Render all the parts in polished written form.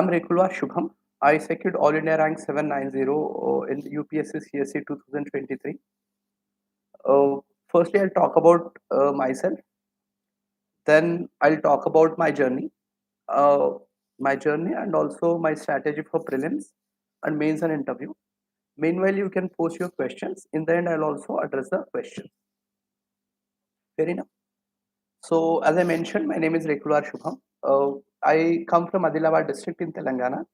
I'm Rekulwar Shubham. I secured All India rank 790 in UPSC CSAT 2023. Uh, Firstly, I'll talk about myself. Then I'll talk about uh, my journey, and also my strategy for prelims and mains and interview. Meanwhile, you can post your questions. In the end, I'll also address the questions. Fair enough. So, as I mentioned, my name is Rekulwar Shubham. I come from Adilabad district in Telangana.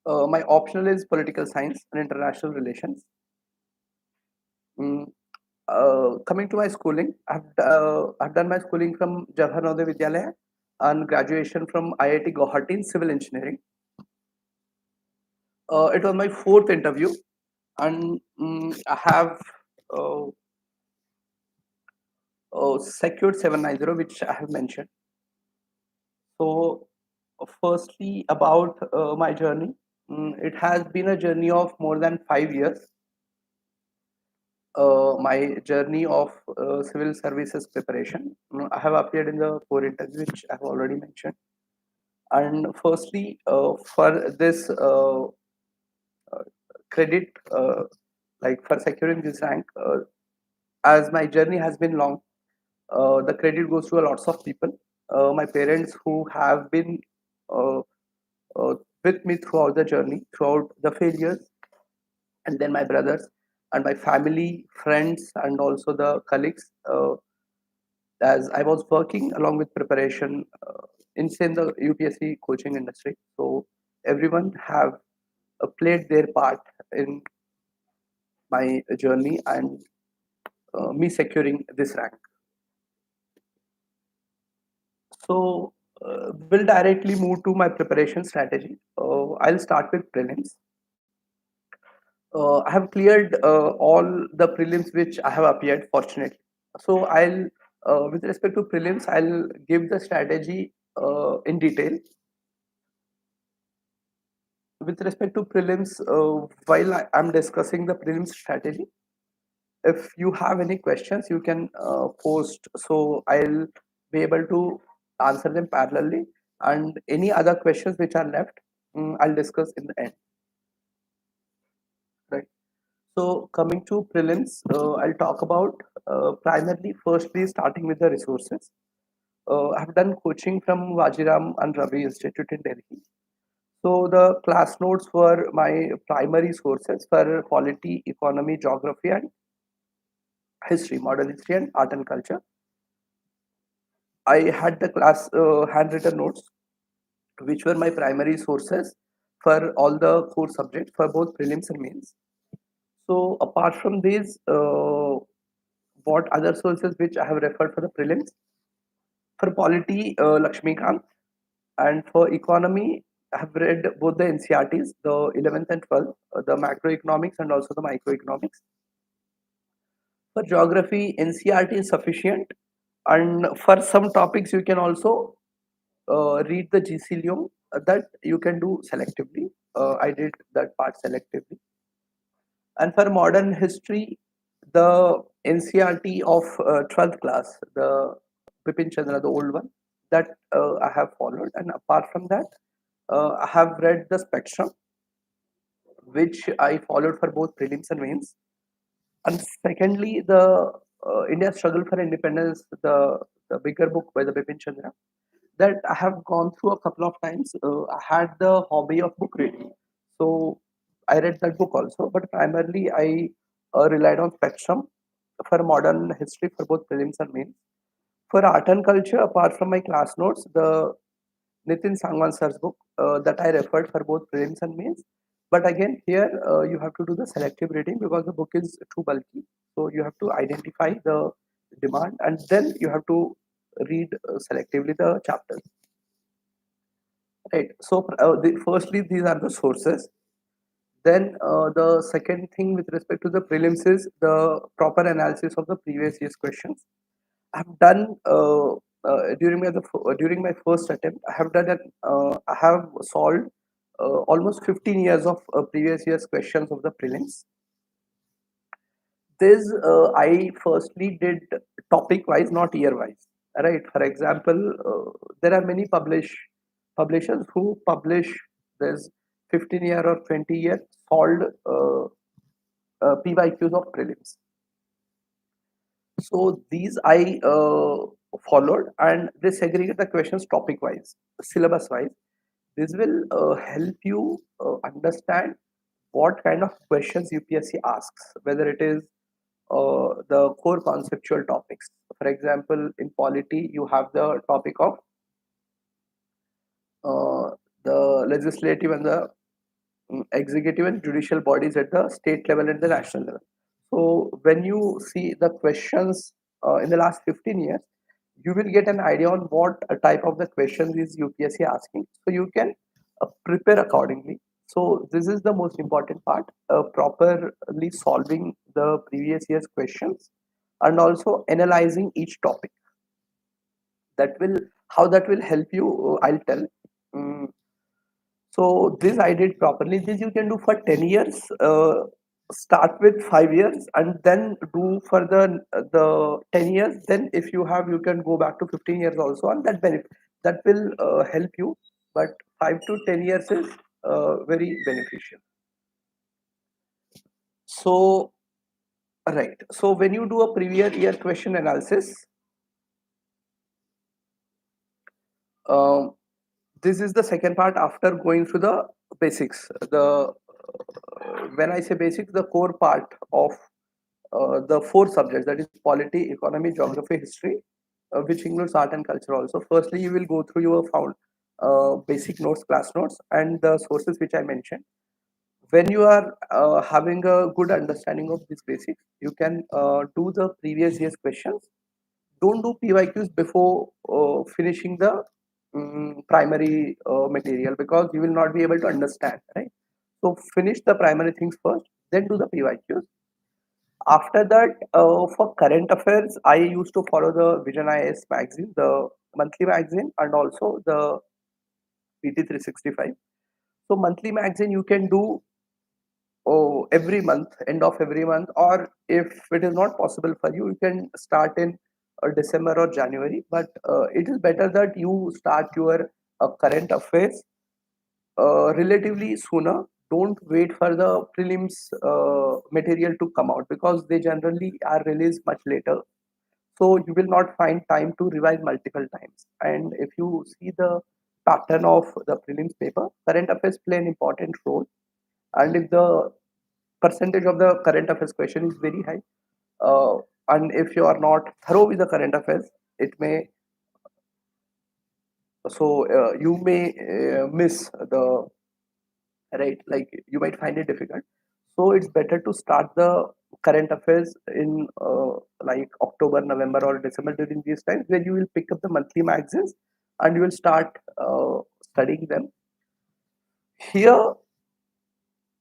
My optional is political science and international relations. Mm, Coming to my schooling, I've done my schooling from Jawahar Navodaya Vidyalaya and graduation from IIT Guwahati in civil engineering. It was my fourth interview, and I have uh, secured 790, which I have mentioned. So, firstly, about my journey, it has been a journey of more than 5 years. My journey of civil services preparation. I have appeared in the four interviews, which I have already mentioned. And firstly, for this credit, like for securing this rank, as my journey has been long, the credit goes to a lots of people. My parents who have been uh, uh, with me throughout the journey, throughout the failures, and then my brothers and my family, friends, and also the colleagues. As I was working along with preparation inside the UPSC coaching industry, so everyone have played their part in my journey and me securing this rank. So we'll directly move to my preparation strategy. I'll start with prelims. I have cleared all the prelims which I have appeared, fortunately. So with respect to prelims, I'll give the strategy in detail. With respect to prelims, while I'm discussing the prelims strategy, if you have any questions, you can post. So I'll be able to answer them parallelly, and any other questions which are left, I'll discuss in the end. Right. So coming to prelims, I'll talk about primarily, firstly, starting with the resources. I've done coaching from Vajiram and Ravi Institute in Delhi. So the class notes were my primary sources for polity, economy, geography, and history, modern history, and art and culture. I had the class handwritten notes, which were my primary sources for all the core subjects for both prelims and mains. So apart from these, what other sources which I have referred for the prelims? For polity, Lakshmikant, and for economy, I have read both the NCERTs, the 11th and 12th, the macroeconomics and also the microeconomics. For geography, NCERT is sufficient, and for some topics, you can also read the GC Leong. That you can do selectively. I did that part selectively. And for modern history, the NCERT of 12th class, the Bipin Chandra, the old one, that I have followed. And apart from that, I have read the spectrum, which I followed for both prelims and mains. And secondly, the India Struggle for Independence, the bigger book by the Bipin Chandra, that I have gone through a couple of times. I had the hobby of book reading, so I read that book also. But primarily, I relied on Spectrum for modern history for both prelims and mains. For art and culture, apart from my class notes, the Nitin Sangwan sir's book that I referred for both prelims and mains. But again, here you have to do the selective reading because the book is too bulky. So you have to identify the demand, and then you have to read selectively the chapters. Right. So firstly, these are the sources. Then the second thing with respect to the prelims is the proper analysis of the previous year's questions. I've done during my first attempt. I have solved almost 15 years of previous year's questions of the prelims. This I firstly did topic wise, not year wise. Right. For example, there are many published publishers who publish this 15-year or 20-year solved PYQs of prelims. So these I followed, and they segregate the questions topic wise, syllabus wise. This will help you understand what kind of questions UPSC asks, whether it is the core conceptual topics. For example, in polity, you have the topic of uh, the legislative and the executive and judicial bodies at the state level and the national level. So when you see the questions in the last 15 years, you will get an idea on what type of the questions is UPSC asking. So you can prepare accordingly. So this is the most important part, properly solving the previous year's questions and also analyzing each topic. That will, how that will help you, I'll tell. Mm, so this I did properly. This you can do for 10 years. Start with 5 years and then do for the 10 years. Then if you have, you can go back to 15 years also, and that benefit that will help you. But 5 to 10 years is very beneficial. So right. So when you do a previous year question analysis, um, this is the second part after going through the basics. The when I say basics, the core part of the four subjects, that is polity, economy, geography, history, which includes art and culture also. Firstly, you will go through your found basic notes, class notes, and the sources which I mentioned. When you are having a good understanding of these basics, you can do the previous year's questions. Don't do PYQs before finishing the primary material, because you will not be able to understand, right? So finish the primary things first, then do the PYQs. After that, for current affairs, I used to follow the Vision IAS magazine, the monthly magazine, and also the PT 365. So monthly magazine you can do every month, end of every month, or if it is not possible for you, you can start in December or January. But it is better that you start your current affairs relatively sooner. Don't wait for the prelims material to come out, because they generally are released much later. So you will not find time to revise multiple times. And if you see the pattern of the prelims paper, current affairs play an important role. And if the percentage of the current affairs question is very high, uh, and if you are not thorough with the current affairs, it may, so you may miss the, right, like you might find it difficult. So it's better to start the current affairs in like October, November, or December, during these times, where you will pick up the monthly magazines and you will start studying them. Here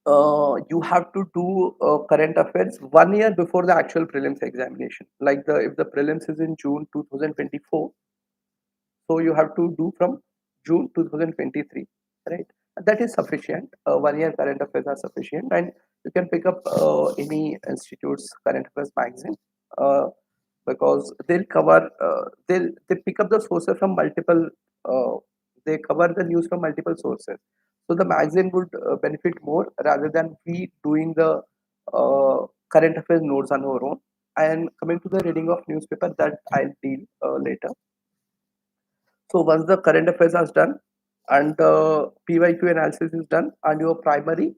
you have to do current affairs 1 year before the actual prelims examination. Like the if the prelims is in June 2024, so you have to do from June 2023, right? That is sufficient. 1 year current affairs are sufficient, and you can pick up any institute's current affairs magazine, uh, because they'll cover, they pick up the sources from multiple, uh, they cover the news from multiple sources. So the magazine would benefit more rather than we doing the current affairs notes on our own. And coming to the reading of newspaper, that I'll deal later. So once the current affairs is done and the PYQ analysis is done and your primary,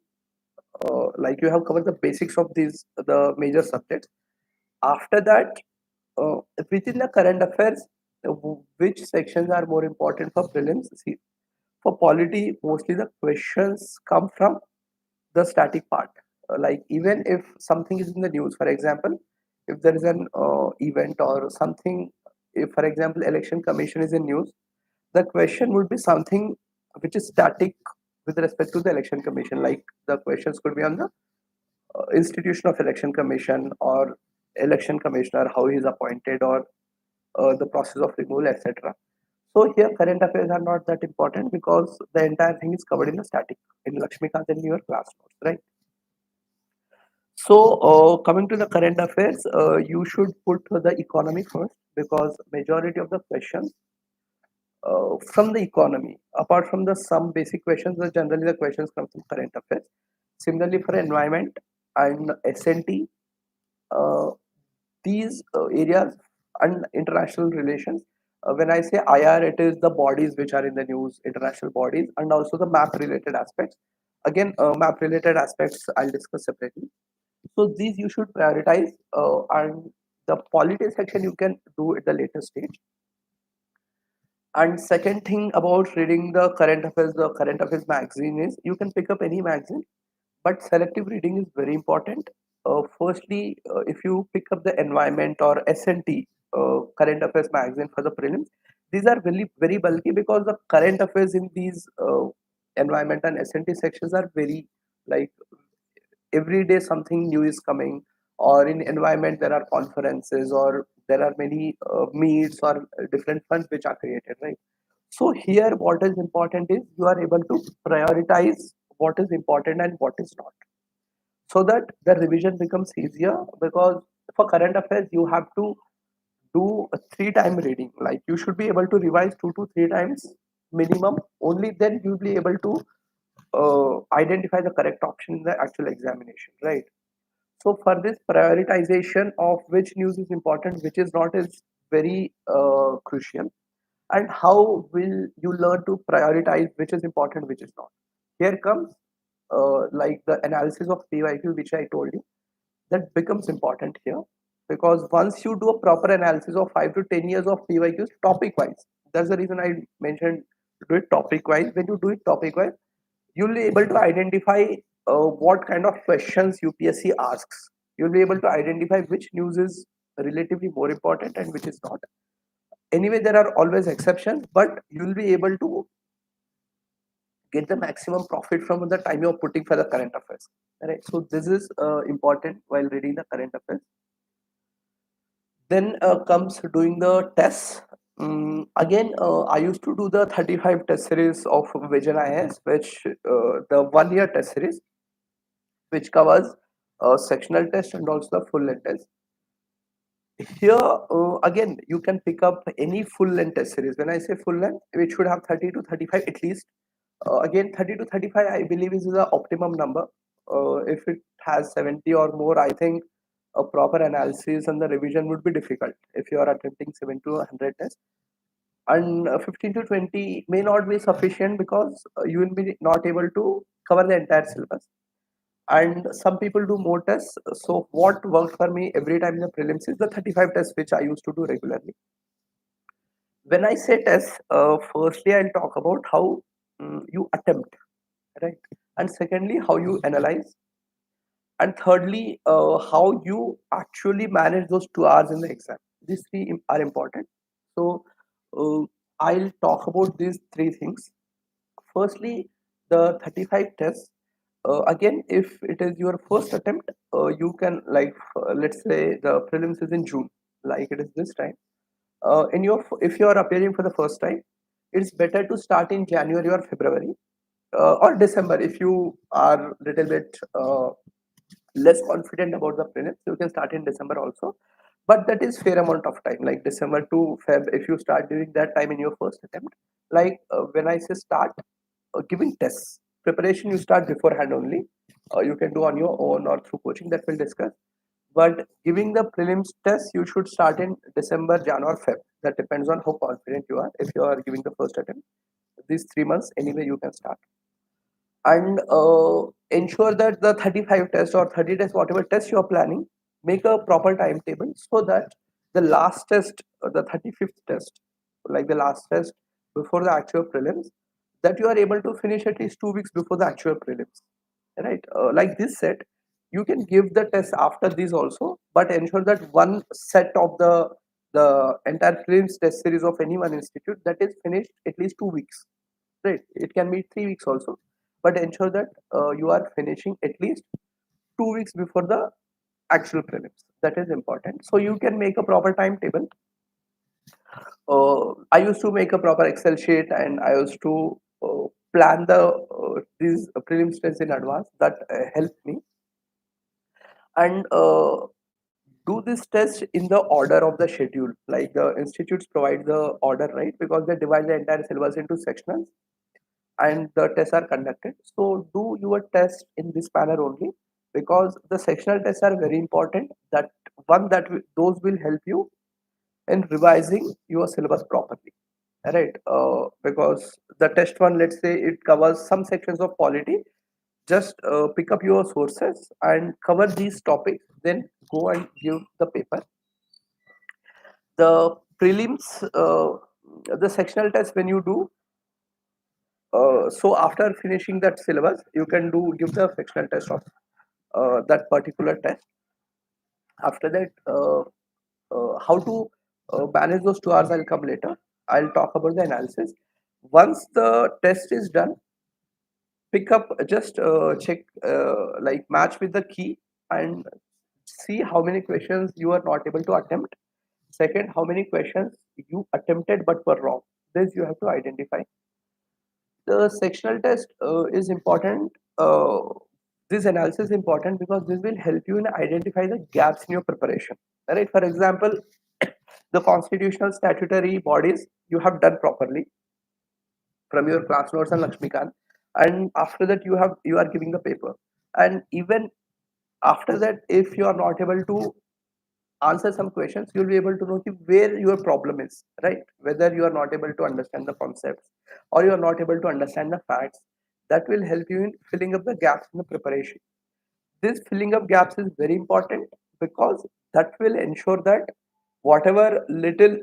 like you have covered the basics of these, the major subjects. After that, uh, within the current affairs, which sections are more important for prelims? See, for polity, mostly the questions come from the static part. Like even if something is in the news, for example, if there is an event or something, if for example election commission is in news, the question would be something which is static with respect to the election commission. Like the questions could be on the institution of election commission, or election commissioner, how he is appointed, or the process of removal, etc. So here current affairs are not that important, because the entire thing is covered in the static in Lakshmikant in your class notes, right? So coming to the current affairs, you should put the economy first, because majority of the questions from the economy. Apart from the some basic questions, but generally the questions come from current affairs. Similarly, for environment and SNT, uh, these areas and international relations. When I say IR, it is the bodies which are in the news, international bodies, and also the map related aspects. Again, map related aspects I'll discuss separately. So these you should prioritize, and the polity section you can do at the later stage. And second thing about reading the current affairs magazine is you can pick up any magazine, but selective reading is very important. Firstly, if you pick up the environment or SNT current affairs magazine for the prelims, these are very bulky because the current affairs in these environment and SNT sections are very like every day something new is coming, or in environment there are conferences or there are many meets or different funds which are created, right? So here what is important is you are able to prioritize what is important and what is not, so that the revision becomes easier. Because for current affairs you have to do a 3 time reading, like you should be able to revise 2 to 3 times minimum, only then you'll be able to identify the correct option in the actual examination, right? So for this prioritization of which news is important, which is not, is very crucial. And how will you learn to prioritize which is important, which is not? Here comes like the analysis of PYQ, which I told you, that becomes important here, because once you do a proper analysis of 5 to 10 years of PYQs topic wise, that's the reason I mentioned do it topic wise. When you do it topic wise, you'll be able to identify what kind of questions UPSC asks. You'll be able to identify which news is relatively more important and which is not. Anyway, there are always exceptions, but you'll be able to get the maximum profit from the time you're putting for the current affairs. Right. So this is important while reading the current affairs. Then comes doing the tests. Again, I used to do the 35 test series of Vision IS, which the 1 year test series, which covers sectional test and also the full length test. Here again, you can pick up any full length test series. When I say full length, it should have 30 to 35 at least. Again, 30 to 35 I believe is the optimum number. If it has 70 or more, I think a proper analysis and the revision would be difficult if you are attempting 7 to 100 tests. And 15 to 20 may not be sufficient, because you will be not able to cover the entire syllabus, and some people do more tests. So what worked for me every time in the prelims is the 35 tests which I used to do regularly. When I say tests, firstly I'll talk about how you attempt, right? And secondly, how you analyze, and thirdly, how you actually manage those 2 hours in the exam. These three are important. So uh, I'll talk about these three things. Firstly, the 35 tests. Again, if it is your first attempt, you can, like, let's say the prelims is in June, like it is this time. If you are appearing for the first time, it's better to start in January or February, or December. If you are little bit less confident about the prelims, you can start in December also. But that is fair amount of time, like December to Feb. If you start during that time in your first attempt, like when I say start giving tests, preparation you start beforehand only. You can do on your own or through coaching, that we'll discuss. But giving the prelims test, you should start in December, Jan or Feb. That depends on how confident you are. If you are giving the first attempt, these 3 months anyway you can start. And ensure that the 35 tests or 30 tests, whatever test you are planning, make a proper timetable, so that the last test, the 35th test, like the last test before the actual prelims, that you are able to finish at least 2 weeks before the actual prelims, right? Like this set, you can give the test after these also, but ensure that one set of the entire prelims test series of any one institute, that is finished at least 2 weeks, right? It can be 3 weeks also, but ensure that you are finishing at least 2 weeks before the actual prelims. That is important. So you can make a proper timetable. I used to make a proper Excel sheet, and I used to plan these prelims tests in advance. That helped me. And do this test in the order of the schedule. Like the institutes provide the order, right? Because they divide the entire syllabus into sections and the tests are conducted. So do your test in this manner only, because the sectional tests are very important. That one that those will help you in revising your syllabus properly, right? Because the test one, let's say it covers some sections of polity, just pick up your sources and cover these topics, then go and give the paper. The prelims, the sectional test when you do, so after finishing that syllabus you can do give the sectional test of that particular test. After that, how to manage those 2 hours, I'll come later. I'll talk about the analysis. Once the test is done, pick up, just check, like match with the key and see how many questions you are not able to attempt. Second, how many questions you attempted but were wrong. This you have to identify. The sectional test is important. This analysis is important because this will help you in identify the gaps in your preparation. Right? For example, the constitutional statutory bodies you have done properly from your class notes and Lakshmikant, and after that you are giving the paper. And even after that, if you are not able to answer some questions, you'll be able to know where your problem is, right? Whether you are not able to understand the concepts or you are not able to understand the facts. That will help you in filling up the gaps in the preparation. This filling up gaps is very important because that will ensure that whatever little,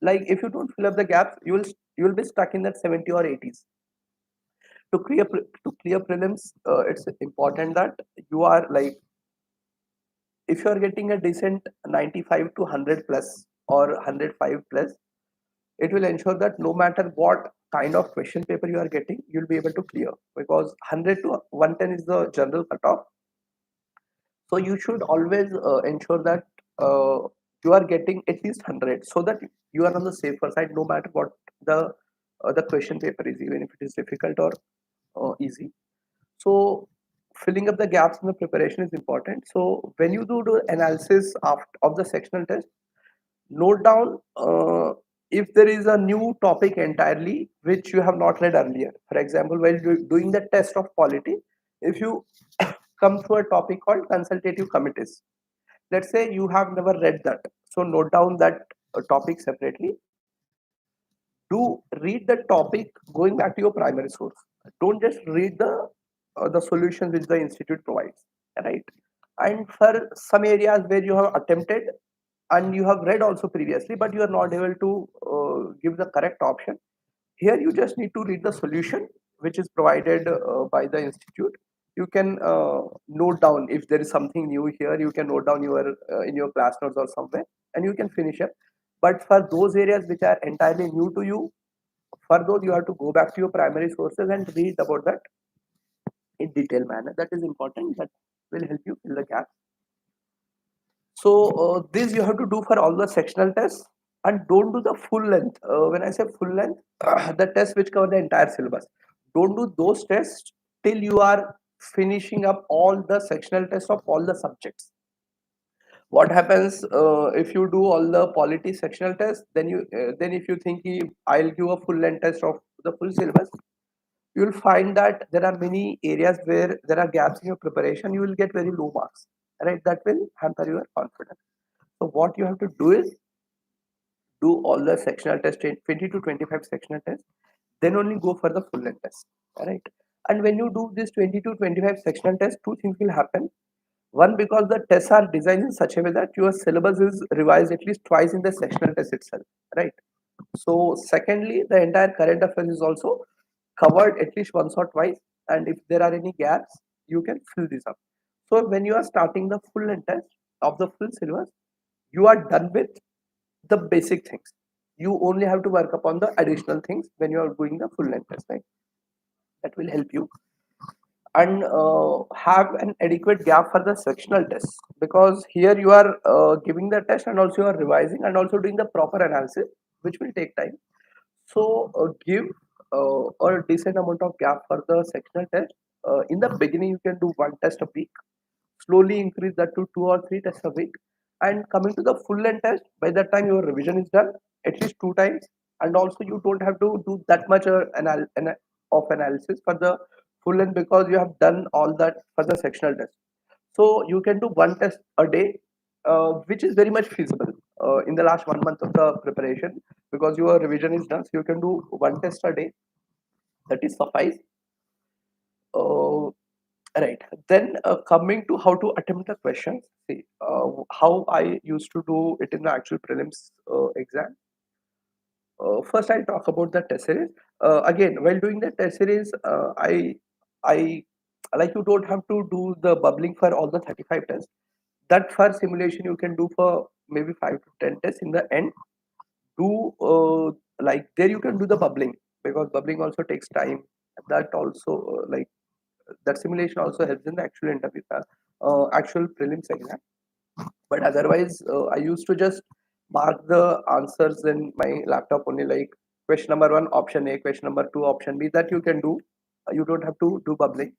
like if you don't fill up the gaps, you will be stuck in that 70 or 80s. To clear prelims, it's important that you are like, if you are getting a decent 95 to 100 plus or 105 plus, it will ensure that no matter what kind of question paper you are getting, you'll be able to clear, because 100 to 110 is the general cutoff. So you should always ensure that you are getting at least 100, so that you are on the safer side no matter what the question paper is, even if it is difficult or easy. So filling up the gaps in the preparation is important. So when you do analysis of the sectional test, note down if there is a new topic entirely which you have not read earlier. For example, while doing the test of polity, if you come to a topic called consultative committees, let's say you have never read that, so note down that topic separately. Do read the topic going back to your primary source. Don't just read the solutions which the institute provides, right? And for some areas where you have attempted and you have read also previously but you are not able to give the correct option, here you just need to read the solution which is provided by the institute. You can note down if there is something new here, you can note down your in your class notes or somewhere, and you can finish it. But for those areas which are entirely new to you, for those you have to go back to your primary sources and read about that in detailed manner. That is important. That will help you fill the gap. So this you have to do for all the sectional tests, and don't do the full length. When I say full length, the tests which cover the entire syllabus. Don't do those tests till you are finishing up all the sectional tests of all the subjects. What happens if you do all the polity sectional tests, then if you think I'll give a full length test of the full syllabus, you will find that there are many areas where there are gaps in your preparation. You will get very low marks, right? That will hamper your confidence. So what you have to do is do all the sectional tests, 20 to 25 sectional tests, then only go for the full length test, right? And when you do this 20 to 25 sectional tests, two things will happen. One, because the tests are designed in such a way that your syllabus is revised at least twice in the sectional test itself, right? So secondly, the entire current affairs is also covered at least once or twice, and if there are any gaps, you can fill this up. So when you are starting the full length test of the full syllabus, you are done with the basic things. You only have to work upon the additional things when you are doing the full length test, right? That will help you. And have an adequate gap for the sectional tests, because here you are giving the test and also you are revising and also doing the proper analysis, which will take time. So give a decent amount of gap for the sectional test. In the beginning, you can do one test a week. Slowly increase that to two or three tests a week, And coming to the full length test, by that time your revision is done at least 2 times, and also you don't have to do that much of analysis for the full length because you have done all that for the sectional test. So you can do one test a day, which is very much feasible in the last 1 month of the preparation because your revision is done. So you can do one test a day. That is suffice. Right. Then coming to how to attempt the questions. See, how I used to do it in the actual prelims exam. First, I'll talk about the test series. Again, while doing the test series, I like you don't have to do the bubbling for all the 35 tests. That for simulation you can do for maybe 5 to 10 tests. In the end, do like there you can do the bubbling because bubbling also takes time. That also that simulation also helps in the actual interview, actual prelims exam. But otherwise, I used to just mark the answers in my laptop only, like question number one, option A, question number two, option B. That you can do. You don't have to do bubbling.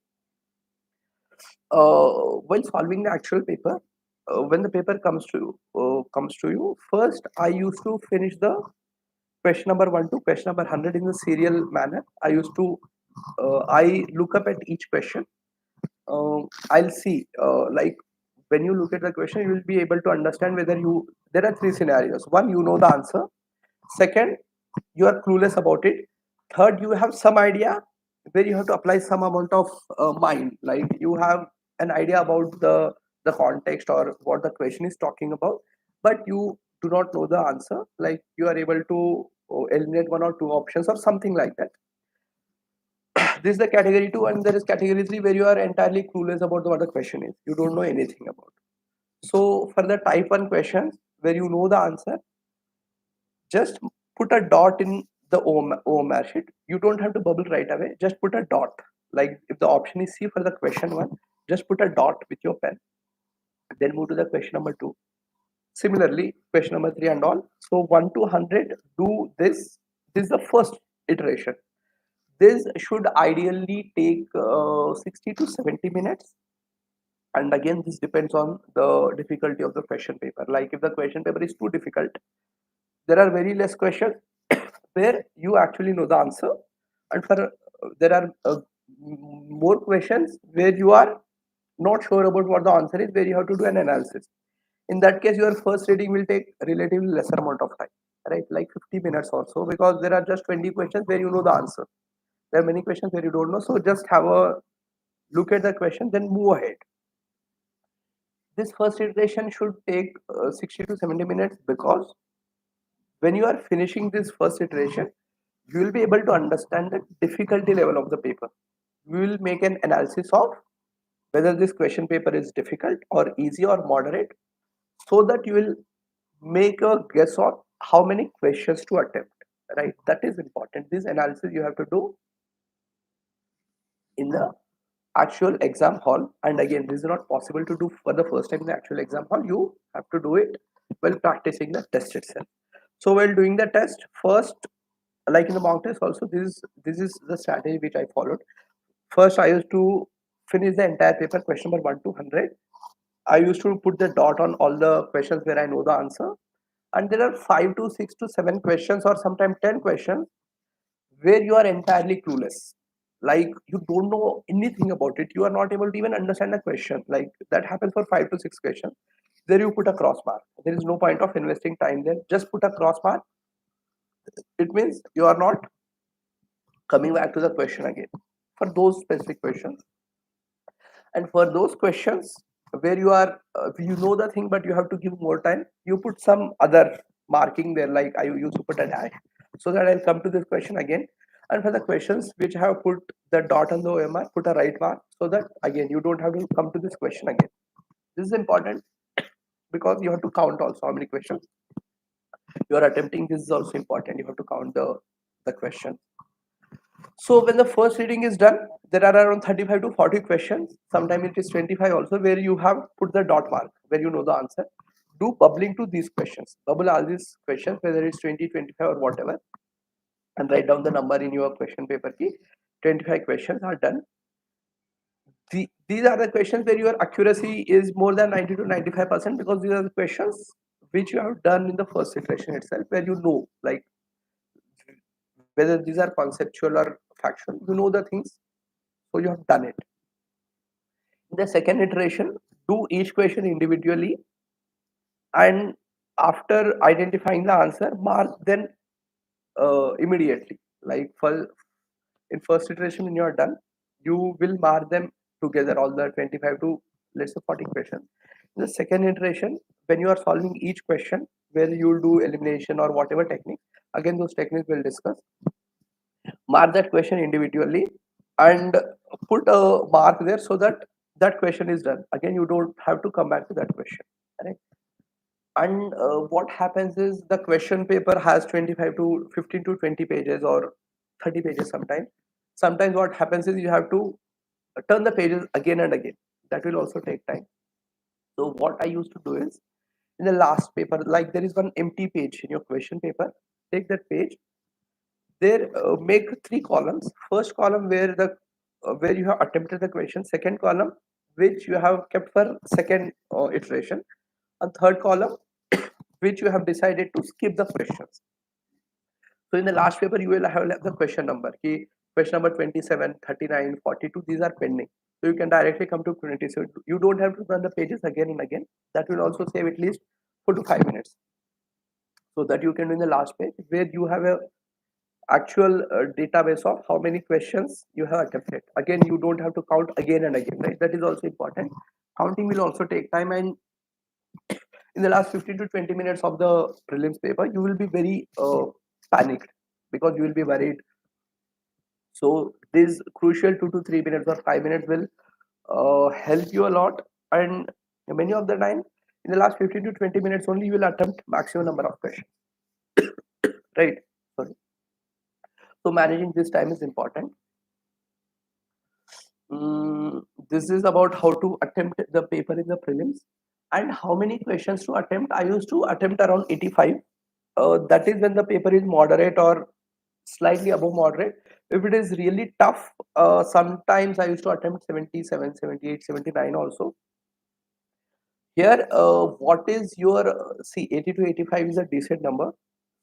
While solving the actual paper, when the paper comes to you, first I used to finish the question number 1 to question number 100 in the serial manner. I look up at each question. I'll see, like when you look at the question, you will be able to understand whether you. There are three scenarios. One, you know the answer. Second, you are clueless about it. Third, you have some idea where you have to apply some amount of mind, like you have an idea about the context or what the question is talking about, but you do not know the answer. Like you are able to eliminate one or two options or something like that. This is the category 2, and there is category 3 where you are entirely clueless about what the question is. You don't know anything about. So for the type 1 questions where you know the answer, just put a dot in the OMR sheet. You don't have to bubble right away. Just put a dot. Like if the option is C for the question 1, just put a dot with your pen. Then move to the question number 2. Similarly, question number 3 and all. So 1 to 100, do this. This is the first iteration. This should ideally take 60 to 70 minutes. And again, this depends on the difficulty of the question paper. Like if the question paper is too difficult, there are very less questions where you actually know the answer, and for there are more questions where you are not sure about what the answer is, where you have to do an analysis. In that case, your first reading will take relatively lesser amount of time, right? Like 50 minutes or so, because there are just 20 questions where you know the answer. There are many questions where you don't know, so just have a look at the question, then move ahead. This first iteration should take 60 to 70 minutes because when you are finishing this first iteration, you will be able to understand the difficulty level of the paper. We will make an analysis of whether this question paper is difficult or easy or moderate, so that you will make a guess on how many questions to attempt, right? That is important. This analysis you have to do in the actual exam hall, and again, this is not possible to do for the first time in the actual exam hall. You have to do it while practicing the test itself. So while doing the test, first, like in the mock test also, this is the strategy which I followed. First, I used to finish the entire paper, question number 1 to 100. I used to put the dot on all the questions where I know the answer, and there are 5 to 6 to 7 questions or sometimes 10 questions where you are entirely clueless. Like you don't know anything about it. You are not able to even understand the question. Like that happens for 5 to 6 questions. There you put a cross mark. There is no point of investing time there. Just put a cross mark. It means you are not coming back to the question again for those specific questions. And for those questions where you are you know the thing but you have to give more time, you put some other marking there, like I used to put a dash so that I'll come to this question again. And for the questions which have put the dot on the OMR, put a right mark so that again you don't have to come to this question again. This is important because you have to count also how many questions you are attempting. This is also important. You have to count the question. So when the first reading is done, there are around 35 to 40 questions. Sometimes it is 25 also, where you have put the dot mark, where you know the answer. Do bubbling to these questions. Bubble all these questions, whether it's 20, 25 or whatever, and write down the number in your question paper key. 25 questions are done. these are the questions where your accuracy is more than 90 to 95%, because these are the questions which you have done in the first iteration itself, where you know, like, whether these are conceptual or factual, you know the things, so you have done it. In the second iteration, do each question individually, and after identifying the answer, mark then immediately. Like, for in first iteration, when you are done, you will mark them together, all the 25 to, let's say, 40 questions. In the second iteration, when you are solving each question, where you will do elimination or whatever technique, again those techniques we'll discuss, mark that question individually and put a mark there, so that that question is done. Again, you don't have to come back to that question, right? And what happens is, the question paper has 25 to 15 to 20 pages or 30 pages sometimes. Sometimes what happens is, you have to turn the pages again and again. That will also take time. So what I used to do is, in the last paper, like, there is one empty page in your question paper, take that page there, make three columns. First column where the where you have attempted the question, second column which you have kept for second iteration, and third column which you have decided to skip the questions. So in the last paper, you will have the question number. Question number 27, 39, 42, these are pending. So you can directly come to 20. So you don't have to run the pages again and again. That will also save at least 4 to 5 minutes. So that you can do in the last page, where you have a actual database of how many questions you have attempted. Again, you don't have to count again and again, right? That is also important. Counting will also take time, and in the last 15 to 20 minutes of the prelims paper, you will be very panicked, because you will be worried. So this crucial 2 to 3 minutes or 5 minutes will help you a lot. And many of the time, in the last 15 to 20 minutes only, you will attempt maximum number of questions, right? Sorry. So managing this time is important. This is about how to attempt the paper in the prelims, and how many questions to attempt. I used to attempt around 85. That is when the paper is moderate or slightly above moderate. If it is really tough, sometimes I used to attempt 77, 78, 79 also. Here, what is your, see, 80 to 85 is a decent number.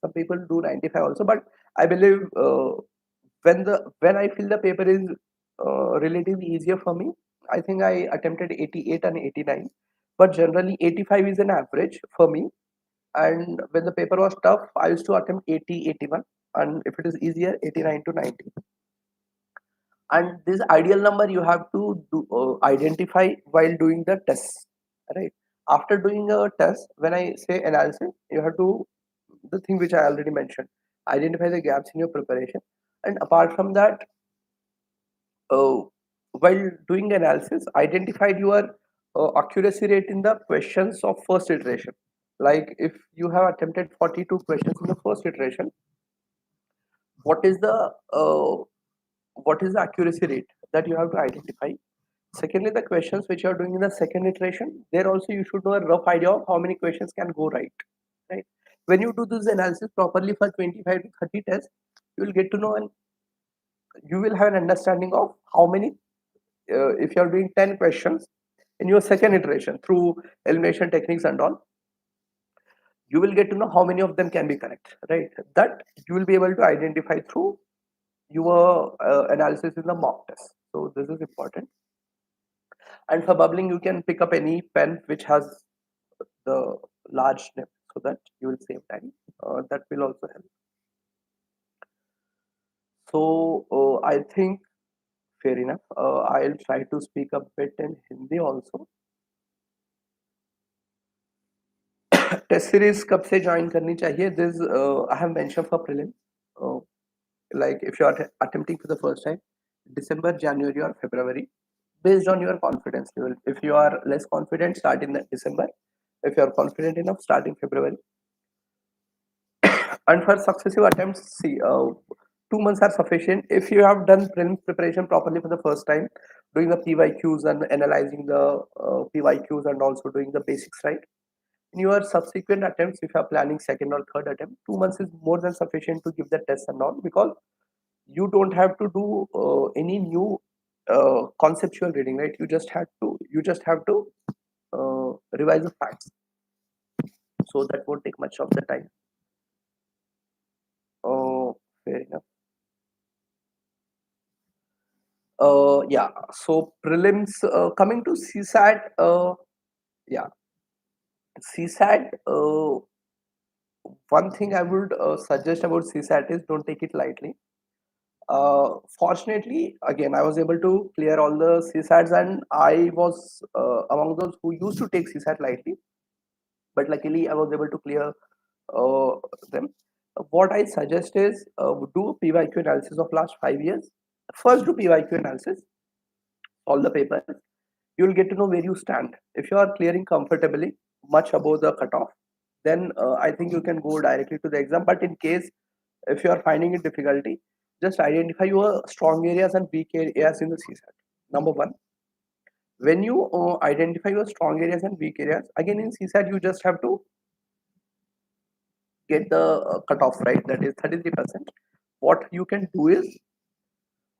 Some people do 95 also, but I believe when I feel the paper is relatively easier for me, I think I attempted 88 and 89. But generally, 85 is an average for me. And when the paper was tough, I used to attempt 80, 81, and if it is easier, 89 to 90. And this ideal number you have to identify while doing the test, right? After doing a test, when I say analysis, you have to, the thing which I already mentioned, identify the gaps in your preparation. And apart from that, uh, while doing analysis, identified your accuracy rate in the questions of first iteration. Like, if you have attempted 42 questions in the first iteration, what is the accuracy rate that you have to identify. Secondly, the questions which you are doing in the second iteration, there also you should know a rough idea of how many questions can go right. Right. When you do this analysis properly for 25 to 30 tests, you will get to know, and you will have an understanding of how many. If you are doing 10 questions in your second iteration through elimination techniques and all, you will get to know how many of them can be correct. Right. That you will be able to identify through your analysis in the mock test. So this is important. And for bubbling, you can pick up any pen which has the large nib, so that you will save time. That will also help. So I think fair enough. I'll try to speak a bit in Hindi also. Test series कब से join करनी चाहिए? This I have mentioned for prelim. Uh, like, if you are attempting for the first time, December, January, or February, based on your confidence level. If you are less confident, start in December. If you are confident enough, start in February. And for successive attempts, see, 2 months are sufficient. If you have done prelims preparation properly for the first time, doing the PYQs and analyzing the PYQs, and also doing the basics right, in your subsequent attempts, if you are planning second or third attempt, 2 months is more than sufficient to give the test and all, because you don't have to do any new conceptual reading, right? You just have to revise the facts, so that won't take much of the time. Oh, fair enough. Yeah. So prelims, coming to CSAT. Yeah, CSAT. One thing I would suggest about CSAT is don't take it lightly. Fortunately, again, I was able to clear all the CSATs, and I was among those who used to take CSAT lightly. But luckily, I was able to clear uh, them. What I suggest is do PYQ analysis of last 5 years. First, do PYQ analysis, all the papers. You'll get to know where you stand. If you are clearing comfortably, much above the cutoff, then I think you can go directly to the exam. But in case if you are finding it difficulty, just identify your strong areas and weak areas in the CSAT. Number one, when you identify your strong areas and weak areas, again in CSAT you just have to get the cutoff right, that is 33%. What you can do is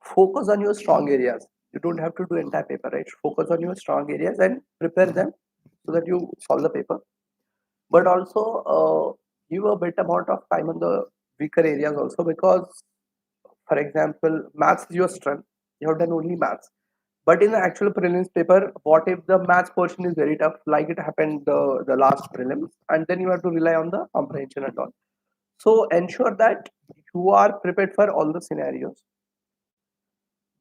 focus on your strong areas. You don't have to do entire paper, right? Focus on your strong areas and prepare them so that you solve the paper. But also give a bit amount of time on the weaker areas also, because for example, maths is your strength. You have done only maths. But in the actual prelims paper, what if the maths portion is very tough, like it happened the last prelims, and then you have to rely on the comprehension and all. So ensure that you are prepared for all the scenarios.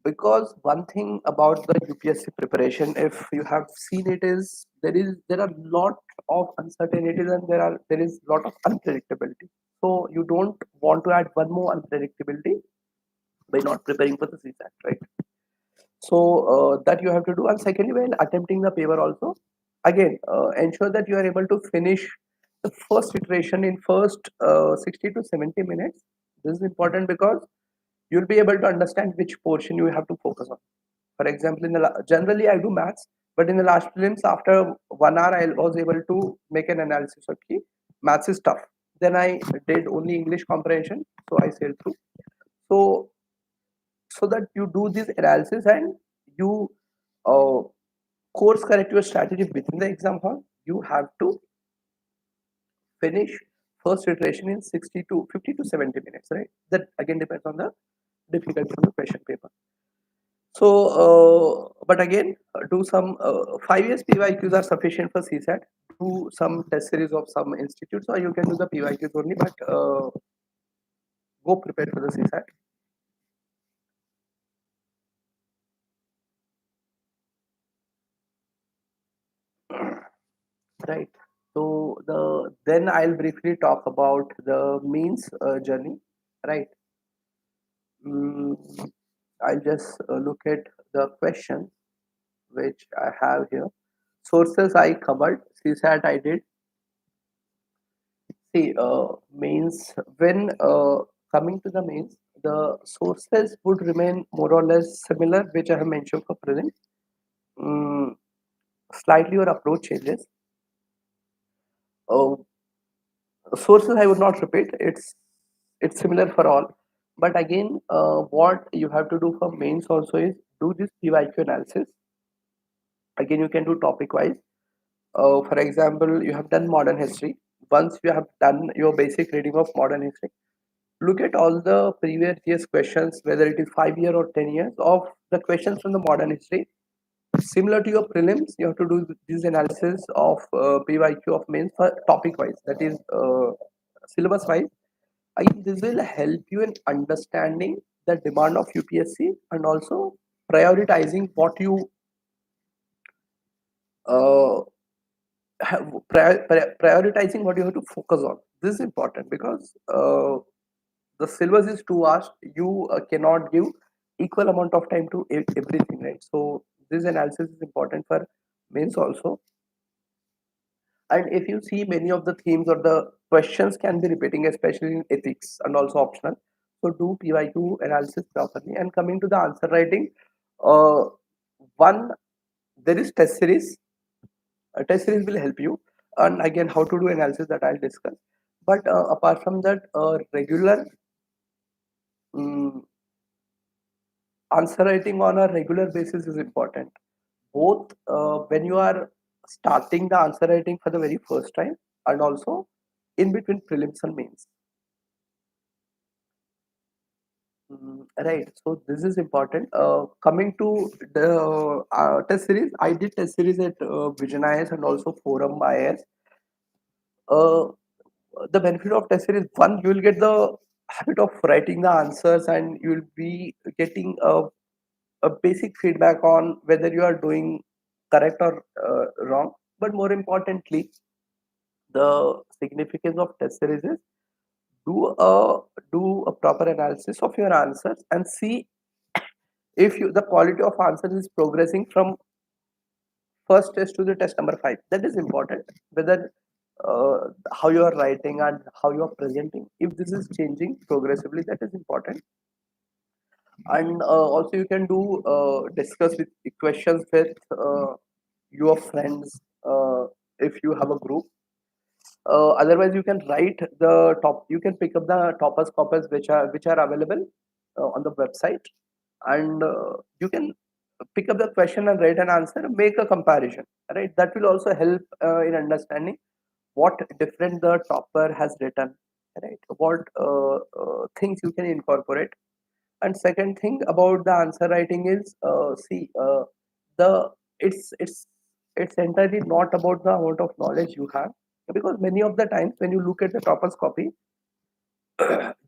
Because one thing about the UPSC preparation, if you have seen it, is there are lot of uncertainties, and there is lot of unpredictability. So you don't want to add one more unpredictability by not preparing for the CSAT, right? So that you have to do. And secondly, while attempting the paper also, again ensure that you are able to finish the first iteration in first 60 to 70 minutes. This is important because you'll be able to understand which portion you have to focus on. For example, generally I do maths, but in the last prelims, after 1 hour, I was able to make an analysis. Okay, maths is tough. Then I did only English comprehension, so I sailed through. So that you do this analysis and you uh, course correct your strategy within the exam hall, you have to finish first iteration in 60 to 50 to 70 minutes, right? That again depends on the difficulty of the question paper. So but again do some 5 years PYQs are sufficient for CSAT. Do some test series of some institutes, or you can do the PYQs only, but go prepared for the CSAT. Right. So then I'll briefly talk about the means journey. Right. Mm, I'll just look at the question which I have here. Sources I covered. CSAT I did. See, means when coming to the means, the sources would remain more or less similar, which I have mentioned for present. Mm, slightly your approach changes. Uh, Sources I would not repeat. It's similar for all. But again, what you have to do for mains also is do this PYQ analysis. Again, you can do topic wise. For example, you have done modern history. Once you have done your basic reading of modern history, look at all the previous years questions, whether it is 5 year or 10 years of the questions from the modern history. Similar to your prelims, you have to do this analysis of PYQ of mains for topic wise, that is syllabus wise. Again, this will help you in understanding the demand of UPSC and also prioritizing what you uh, prioritizing what you have to focus on. This is important because the syllabus is too vast. You cannot give equal amount of time to everything, right? So this analysis is important for mains also. And if you see, many of the themes or the questions can be repeating, especially in ethics and also optional. So do PYQ analysis properly. And coming to the answer writing, uh, one, there is test series. A test series will help you. And again, how to do analysis, that I'll discuss. But apart from that, regular, um, answer writing on a regular basis is important, both when you are starting the answer writing for the very first time and also in between prelims and mains. Right. So this is important. Coming to the test series, I did test series at Vision IS and also Forum IS. Uh, the benefit of test series, one, you will get the habit of writing the answers and you will be getting a basic feedback on whether you are doing correct or wrong. But more importantly, the significance of test series is do a proper analysis of your answers and see if the quality of answers is progressing from first test to the test number 5. That is important, whether uh, how you are writing and how you are presenting, if this is changing progressively, that is important. And also you can do discuss with questions with your friends, if you have a group. Otherwise you can write the top, you can pick up the toppers copies which are available on the website, and you can pick up the question and write an answer, make a comparison, right? That will also help in understanding what different the topper has written, right? What things you can incorporate. And second thing about the answer writing is, see, the it's entirely not about the amount of knowledge you have, because many of the times when you look at the topper's copy,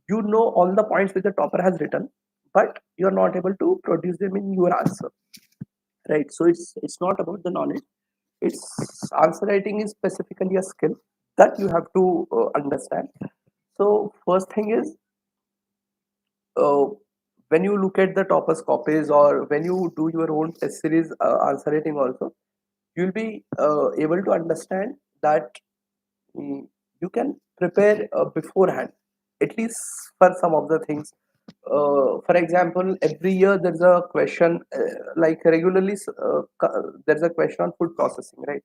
you know all the points which the topper has written, but you are not able to produce them in your answer, right? So it's not about the knowledge. It's answer writing is specifically a skill that you have to understand. So first thing is, uh, when you look at the toppers copies or when you do your own test series answer writing also, you'll be able to understand that you can prepare beforehand, at least for some of the things. For example, every year there's a question, like regularly, there's a question on food processing, right?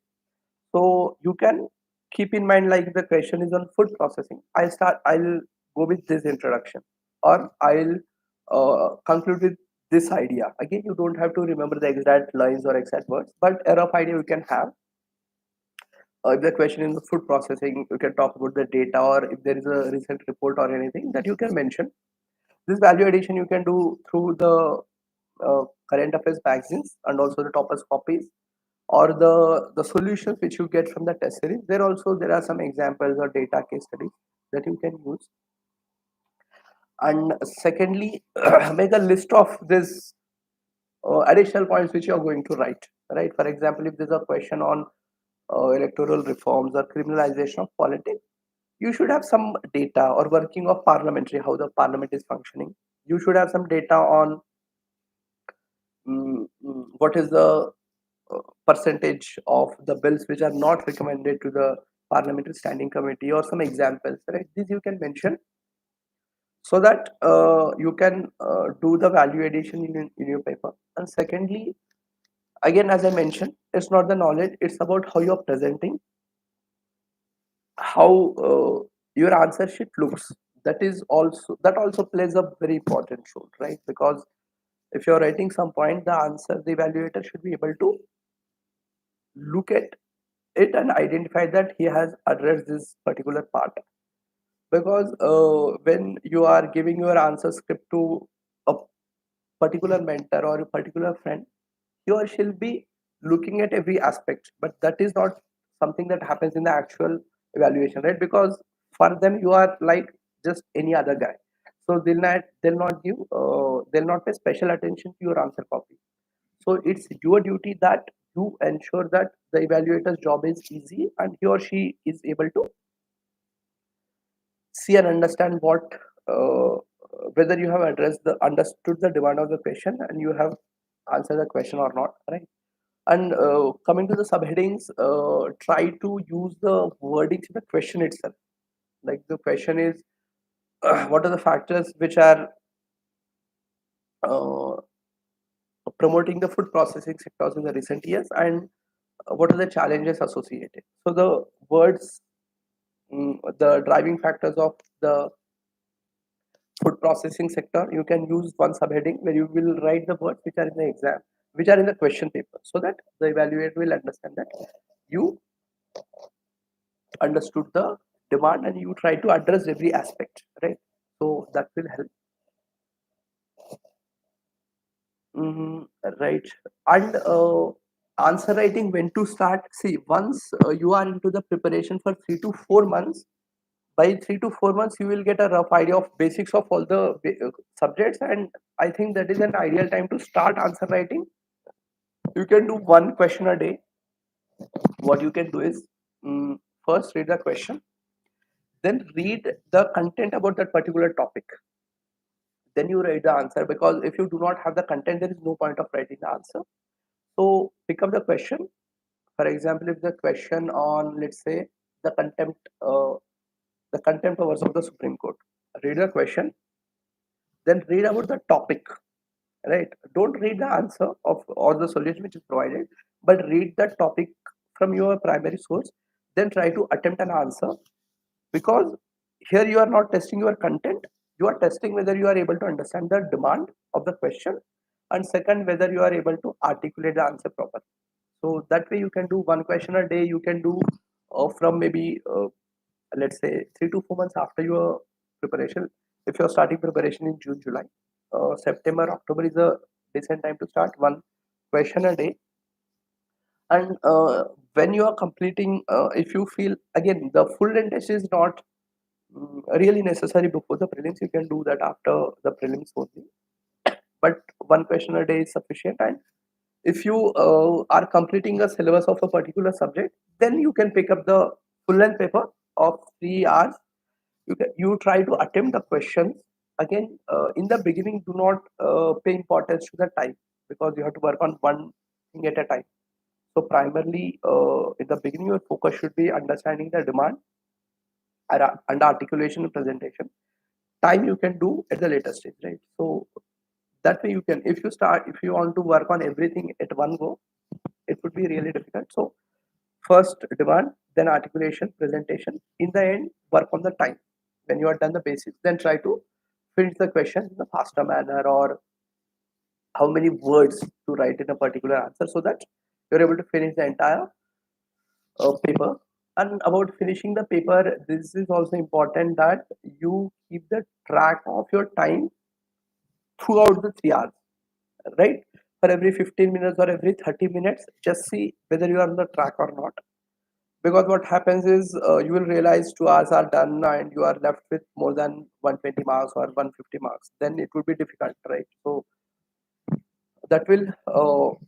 So you can keep in mind, like the question is on food processing. I'll go with this introduction, or I'll conclude with this idea. Again, you don't have to remember the exact lines or exact words, but a rough idea you can have. If the question is food processing, you can talk about the data, or if there is a recent report or anything that you can mention. This value addition you can do through the current affairs magazines and also the toppers copies, or the solutions which you get from the test series. There are some examples or data case studies that you can use. And secondly, make a list of this additional points which you are going to write, right? For example, if there's a question on electoral reforms or criminalization of politics, you should have some data or working of parliamentary, how the parliament is functioning. You should have some data on what is the percentage of the bills which are not recommended to the parliamentary standing committee, or some examples, right? These you can mention so that you can do the value addition in your paper. And secondly, again, as I mentioned, it's not the knowledge, it's about how you're presenting, how your answer sheet looks. That also plays a very important role, right? Because if you're writing some point, the evaluator should be able to look at it and identify that he has addressed this particular part. Because when you are giving your answer script to a particular mentor or a particular friend, he or she'll be looking at every aspect, but that is not something that happens in the actual evaluation, right? Because for them you are like just any other guy, so they'll not pay special attention to your answer copy. So it's your duty that you ensure that the evaluator's job is easy and he or she is able to see and understand uh, whether you have understood the demand of the question and you have answered the question or not, right? And coming to the subheadings, try to use the wordings in the question itself. Like the question is, what are the factors which are uh, promoting the food processing sectors in the recent years, and what are the challenges associated? So the words, the driving factors of the food processing sector, you can use one subheading where you will write the words which are in the exam, which are in the question paper, so that the evaluator will understand that you understood the demand and you try to address every aspect, right? So that will help. Mhm, right. And answer writing, when to start? See, once you are into the preparation for 3 to 4 months, by 3 to 4 months, you will get a rough idea of basics of all the subjects, and I think that is an ideal time to start answer writing. You can do one question a day. What you can do is, first read the question, then read the content about that particular topic. Then you write the answer, because if you do not have the content, there is no point of writing the answer. So pick up the question. For example, if the question on, let's say, the contempt powers of the Supreme Court, read the question, then read about the topic, right? Don't read the answer of or the solution which is provided, but read the topic from your primary source, then try to attempt an answer, because here you are not testing your content, you are testing whether you are able to understand the demand of the question, and second, whether you are able to articulate the answer properly. So that way you can do one question a day. You can do from maybe let's say 3 to 4 months after your preparation. If you're starting preparation in June, July, September, October is a decent time to start one question a day. And when you are completing, if you feel, again, the full length test is not really necessary before the prelims. You can do that after the prelims only, but one question a day is sufficient. And if you are completing a syllabus of a particular subject, then you can pick up the full length paper of 3 hours. You try to attempt the questions. Again, in the beginning, do not pay importance to the time, because you have to work on one thing at a time. So primarily, in the beginning, your focus should be understanding the demand and articulation and presentation. Time you can do at the later stage, right? So that way you can, if you want to work on everything at one go, it would be really difficult. So first demand, then articulation, presentation. In the end, work on the time. When you are done the basics, then try to finish the question in a faster manner, or how many words to write in a particular answer, so that you're able to finish the entire paper. And about finishing the paper, this is also important that you keep the track of your time throughout the 3 hours, right? For every 15 minutes or every 30 minutes, just see whether you are on the track or not. Because what happens is, you will realize 2 hours are done and you are left with more than 120 marks or 150 marks. Then it will be difficult, right? So that will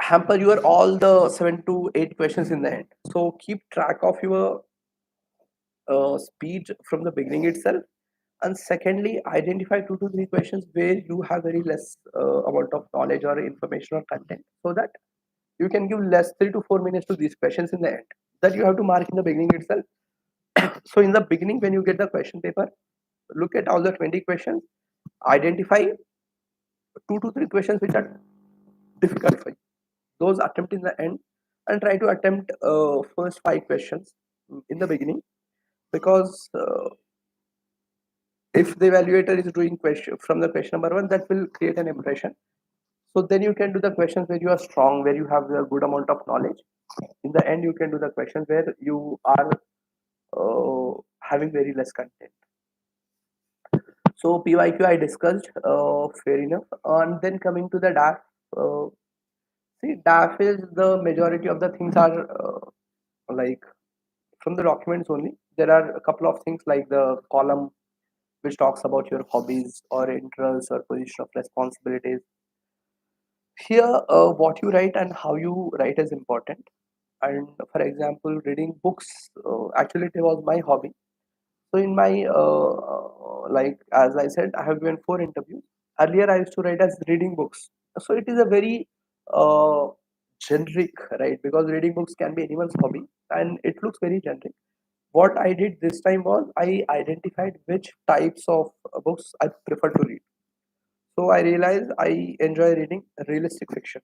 hamper your all the 7 to 8 questions in the end. So keep track of your speed from the beginning itself. And secondly, identify 2 to 3 questions where you have very less amount of knowledge or information or content, so that you can give less 3 to 4 minutes to these questions in the end, that you have to mark in the beginning itself. So in the beginning, when you get the question paper, look at all the 20 questions, identify 2 to 3 questions which are difficult for you. Those attempt in the end, and try to attempt first 5 questions in the beginning, because if the evaluator is doing question from the question number one, that will create an impression. So then you can do the questions where you are strong, where you have a good amount of knowledge. In the end, you can do the questions where you are having very less content. So PYQ I discussed, fair enough. And then coming to the DAF, see, DAF is the majority of the things are like from the documents only. There are a couple of things like the column which talks about your hobbies or interests or position of responsibilities. Here, what you write and how you write is important. And for example, reading books, actually it was my hobby. So in my like as I said, I have given 4 interviews. Earlier, I used to write as reading books. So it is a very uh, generic, right? Because reading books can be anyone's hobby, and it looks very generic. What I did this time was I identified which types of books I prefer to read. So I realized I enjoy reading realistic fiction.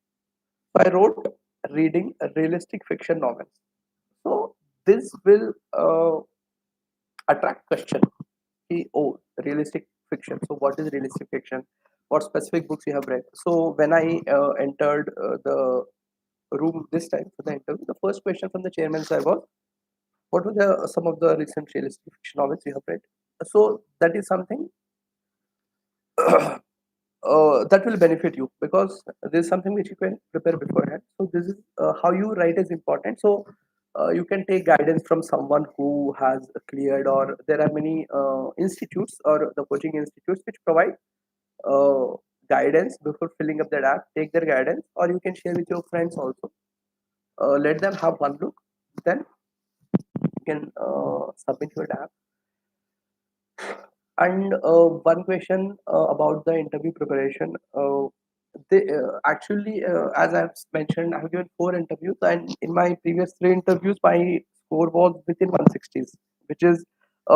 So I wrote reading realistic fiction novels. So this will attract question. oh, realistic fiction. So what is realistic fiction? What specific books you have read? So when I entered the room this time for the interview, the first question from the chairman sir was, what were some of the recent realistic fiction novels you have read? So that is something that will benefit you, because this is something which you can prepare beforehand. So this is how you write is important. So you can take guidance from someone who has cleared, or there are many institutes or the coaching institutes which provide uh, guidance before filling up that app. Take their guidance, or you can share with your friends also. Let them have one look, then you can submit your app. And one question about the interview preparation. Actually, as I've mentioned, I've given 4 interviews, and in my previous 3 interviews, my score was within 160s, which is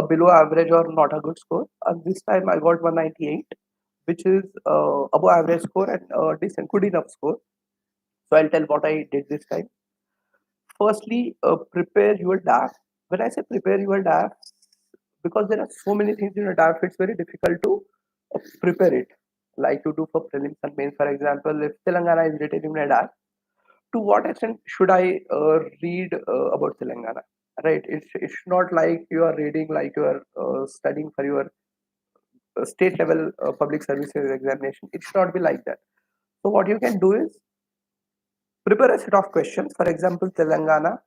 below average or not a good score. And this time I got 198, which is above average score and decent, good enough score. So I'll tell what I did this time. Firstly, prepare your DAF. When I say prepare your DAF, because there are so many things in a DAF, it's very difficult to prepare it. Like you do for prelims and mains, for example, if Telangana is written in a DAF, to what extent should I read about Telangana? Right? It's not like you are reading like you are studying for your state level public services examination. It should not be like that. So what you can do is prepare a set of questions. For example, Telangana,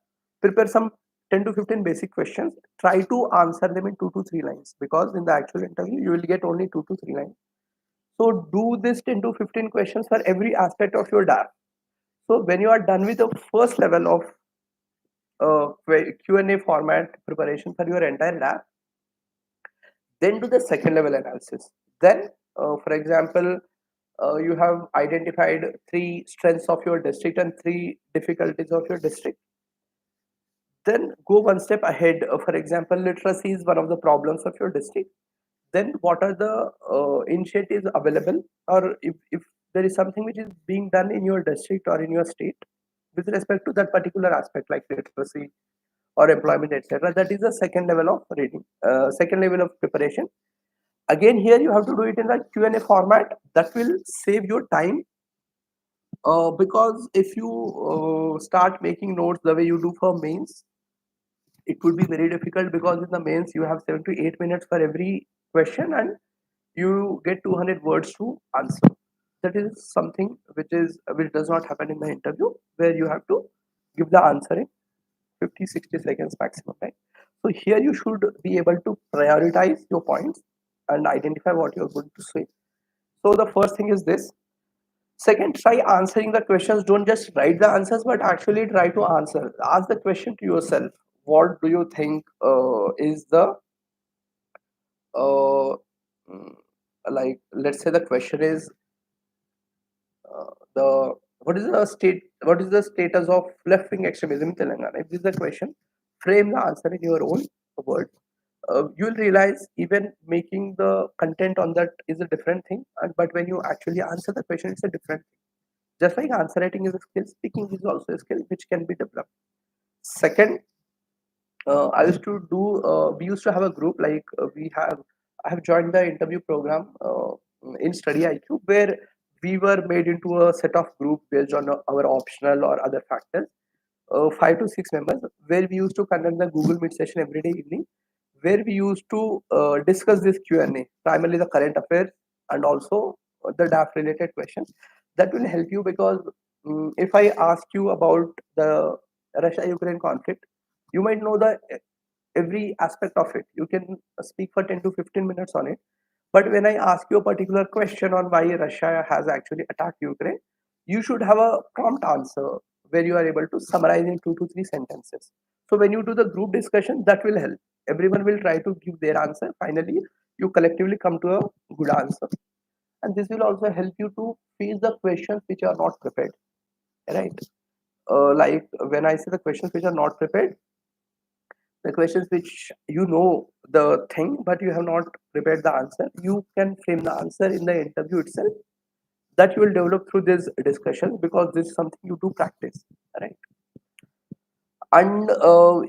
prepare some 10 to 15 basic questions. Try to answer them in 2 to 3 lines, because in the actual interview, you will get only 2 to 3 lines. So do this 10 to 15 questions for every aspect of your DAF. So when you are done with the first level of Q&A format preparation for your entire DAF, then do the second level analysis. Then, for example, you have identified 3 strengths of your district and 3 difficulties of your district. Then go one step ahead. For example, literacy is one of the problems of your district. Then what are the initiatives available, or if there is something which is being done in your district or in your state with respect to that particular aspect, like literacy or employment, etc. That is the second level of reading, second level of preparation. Again, here you have to do it in the Q&A format. That will save your time, because if you start making notes the way you do for mains, it would be very difficult, because in the mains you have 7 to 8 minutes for every question, and you get 200 words to answer. That is something which does not happen in the interview, where you have to give the answer in 50-60 seconds maximum, right? So here you should be able to prioritize your points and identify what you're going to say. So the first thing is this. Second, try answering the questions. Don't just write the answers, but actually try to answer. Ask the question to yourself. What do you think is the uh, mm, like? Let's say the question is the what is the status of left wing extremism in Telangana? If this is the question, frame the answer in your own words. You'll realize even making the content on that is a different thing, but when you actually answer the question, it's a different thing. Just like answer writing is a skill, speaking is also a skill which can be developed. Second, I used to do. We used to have a group, like we have. I have joined the interview program in Study IQ, where we were made into a set of group based on our optional or other factors. 5 to 6 members, where we used to conduct the Google Meet session every day evening, where we used to discuss this Q&A, primarily the current affairs and also the DAF related questions. That will help you, because if I ask you about the Russia-Ukraine conflict, you might know the every aspect of it. You can speak for 10 to 15 minutes on it. But when I ask you a particular question on why Russia has actually attacked Ukraine, you should have a prompt answer where you are able to summarize in 2 to 3 sentences. So when you do the group discussion, that will help. Everyone will try to give their answer. Finally, you collectively come to a good answer. And this will also help you to face the questions which are not prepared. Right? Like when I say the questions which are not prepared, the questions which you know the thing but you have not prepared the answer, you can frame the answer in the interview itself. That you will develop through this discussion, because this is something you do practice, right? And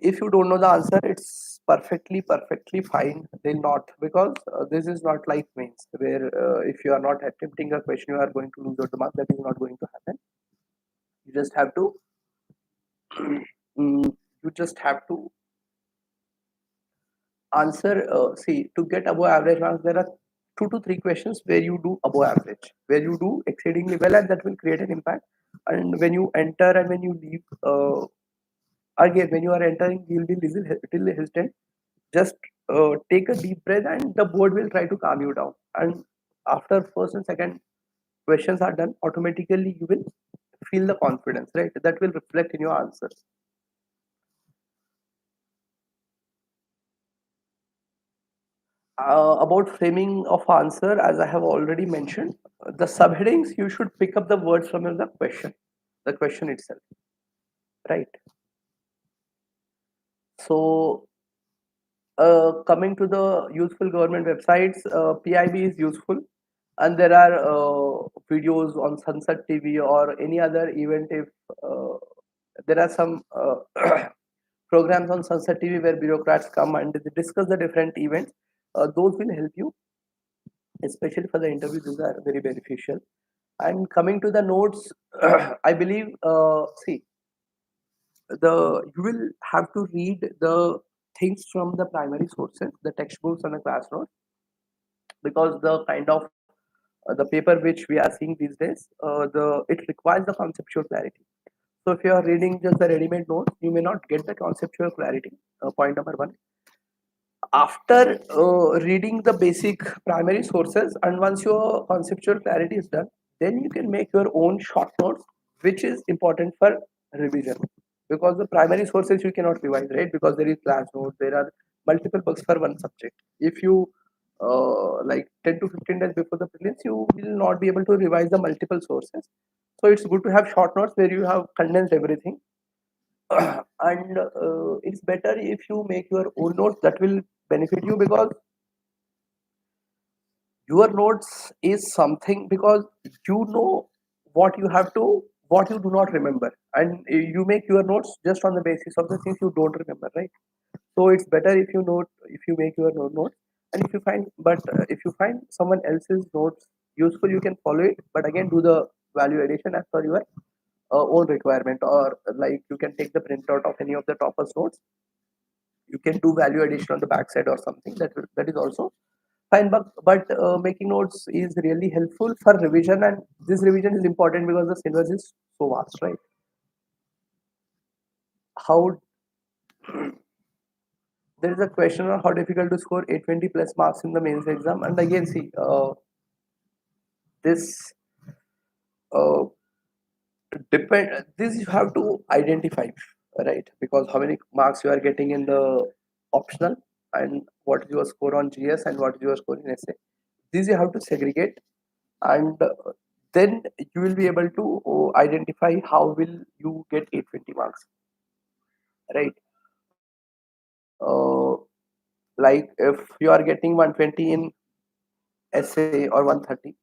if you don't know the answer, it's perfectly fine. They'll not, because this is not like mains where if you are not attempting a question, you are going to lose your mark. That is not going to happen. You just have to, you just have to answer. See, to get above average marks, there are 2 to 3 questions where you do above average, where you do exceedingly well, and that will create an impact. And when you enter and when you leave, again, when you are entering, you'll be little hesitant. Just take a deep breath, and the board will try to calm you down. And after first and second questions are done, automatically you will feel the confidence, right? That will reflect in your answers. About framing of answer, as I have already mentioned, the subheadings, you should pick up the words from the question itself, right? So coming to the useful government websites, PIB is useful, and there are videos on Sunset TV or any other event. If there are some programs on Sunset TV where bureaucrats come and they discuss the different events, those will help you, especially for the interview. These are very beneficial. And coming to the notes, I believe, see, you will have to read the things from the primary sources, the textbooks and the class notes, because the kind of the paper which we are seeing these days, the it requires the conceptual clarity. So if you are reading just the ready-made notes, you may not get the conceptual clarity. Point number one. After reading the basic primary sources, and once your conceptual clarity is done, then you can make your own short notes, which is important for revision, because the primary sources you cannot revise, right? Because there is class notes, there are multiple books for one subject. If you like 10 to 15 days before the prelims, you will not be able to revise the multiple sources. So it's good to have short notes where you have condensed everything. And it's better if you make your own notes. That will benefit you, because your notes is something, because you know what you have to, what you do not remember, and you make your notes just on the basis of the things you don't remember, right? So it's better if you note, if you make your own notes. And if you find, but if you find someone else's notes useful, you can follow it, but again, do the value addition as per your own requirement. Or like, you can take the printout of any of the toppers notes, you can do value addition on the backside or something. That is also fine. But making notes is really helpful for revision, and this revision is important because the syllabus is so vast, right? How There is a question on how difficult to score 820 plus marks in the mains exam, and again, see, this uh, depend. This you have to identify, right? Because how many marks you are getting in the optional, and what is your score on GS, and what is your score in SA. These you have to segregate, and then you will be able to identify how will you get 820 marks, right? uh, like, if you are getting 120 in SA or 130,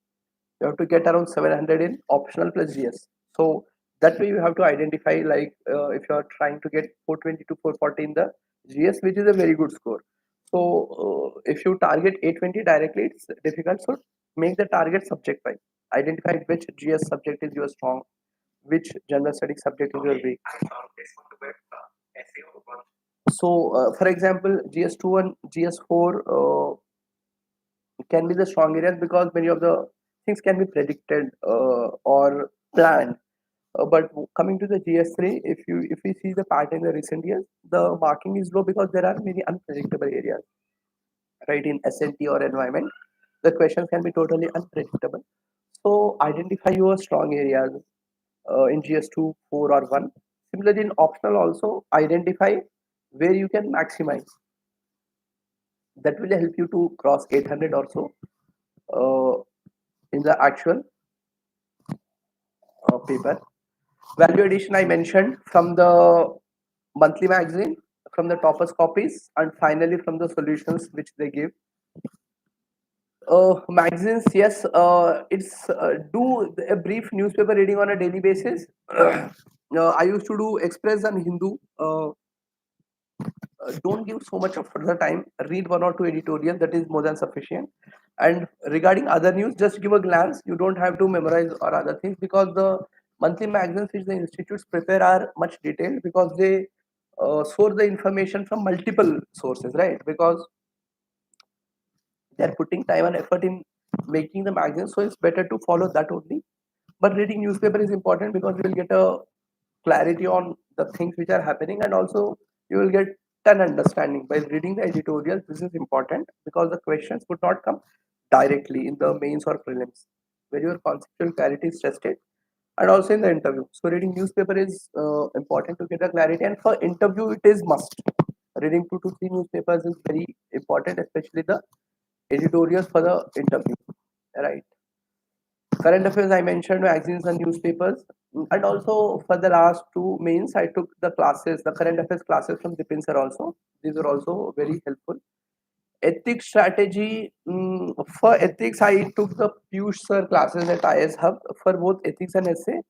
you have to get around 700 in optional plus GS. So that way you have to identify, like, if you are trying to get 420 to 440 in the GS, which is a very good score. So if you target 820 directly, it's difficult. So make the target subject wise. Identify which GS subject is your strong, which general studies subject is your weak. So, for example, GS2 and GS4 can be the strong areas, because many of the things can be predicted or planned. But coming to the GS3, if we see the pattern in the recent years, the marking is low because there are many unpredictable areas, right? In SLT or environment, the questions can be totally unpredictable. So identify your strong areas in GS2, 4 or 1. Similarly, in optional also, identify where you can maximize. That will help you to cross 800 or so uh, in the actual paper. Value addition I mentioned from the monthly magazine, from the toppers copies, and finally from the solutions which they give. Magazines, yes, it's do a brief newspaper reading on a daily basis. I used to do Express and Hindu. don't give so much of further time. Read one or two editorial, that is more than sufficient. And regarding other news, just give a glance. You don't have to memorize or other things, because the monthly magazines which the institutes prepare are much detailed, because they source the information from multiple sources, right? Because they're putting time and effort in making the magazine, so it's better to follow that only. But reading newspaper is important, because you will get a clarity on the things which are happening, and also you will get an understanding by reading the editorials. This is important, because the questions would not come directly in the mains or prelims, where your conceptual clarity is tested, and also in the interview. So reading newspaper is important to get a clarity, and for interview it is must. Reading 2 to 3 newspapers is very important, especially the editorials for the interview, right? Current affairs, I mentioned magazines and newspapers. And also for the last two mains, I took the classes, the current affairs classes from Dipin sir also. These are also very helpful. Ethics strategy, for ethics, I took the Piyush sir classes at IS Hub for both ethics and essay.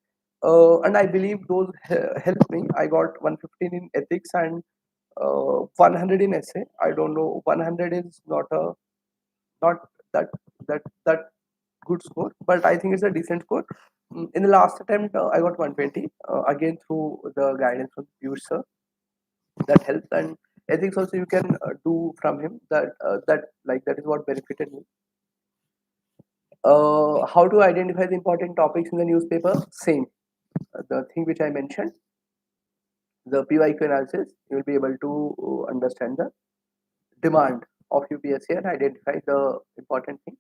And I believe those helped me. I got 115 in ethics and 100 in essay. I don't know, 100 is not that that good score, but I think it's a decent score. In the last attempt, I got 120, again through the guidance from Piyush sir. That helps. And ethics also you can do from him. That is what benefited me. How to identify the important topics in the newspaper? Same, the thing which I mentioned, the PYQ analysis. You will be able to understand the demand of UPSC and identify the important thing.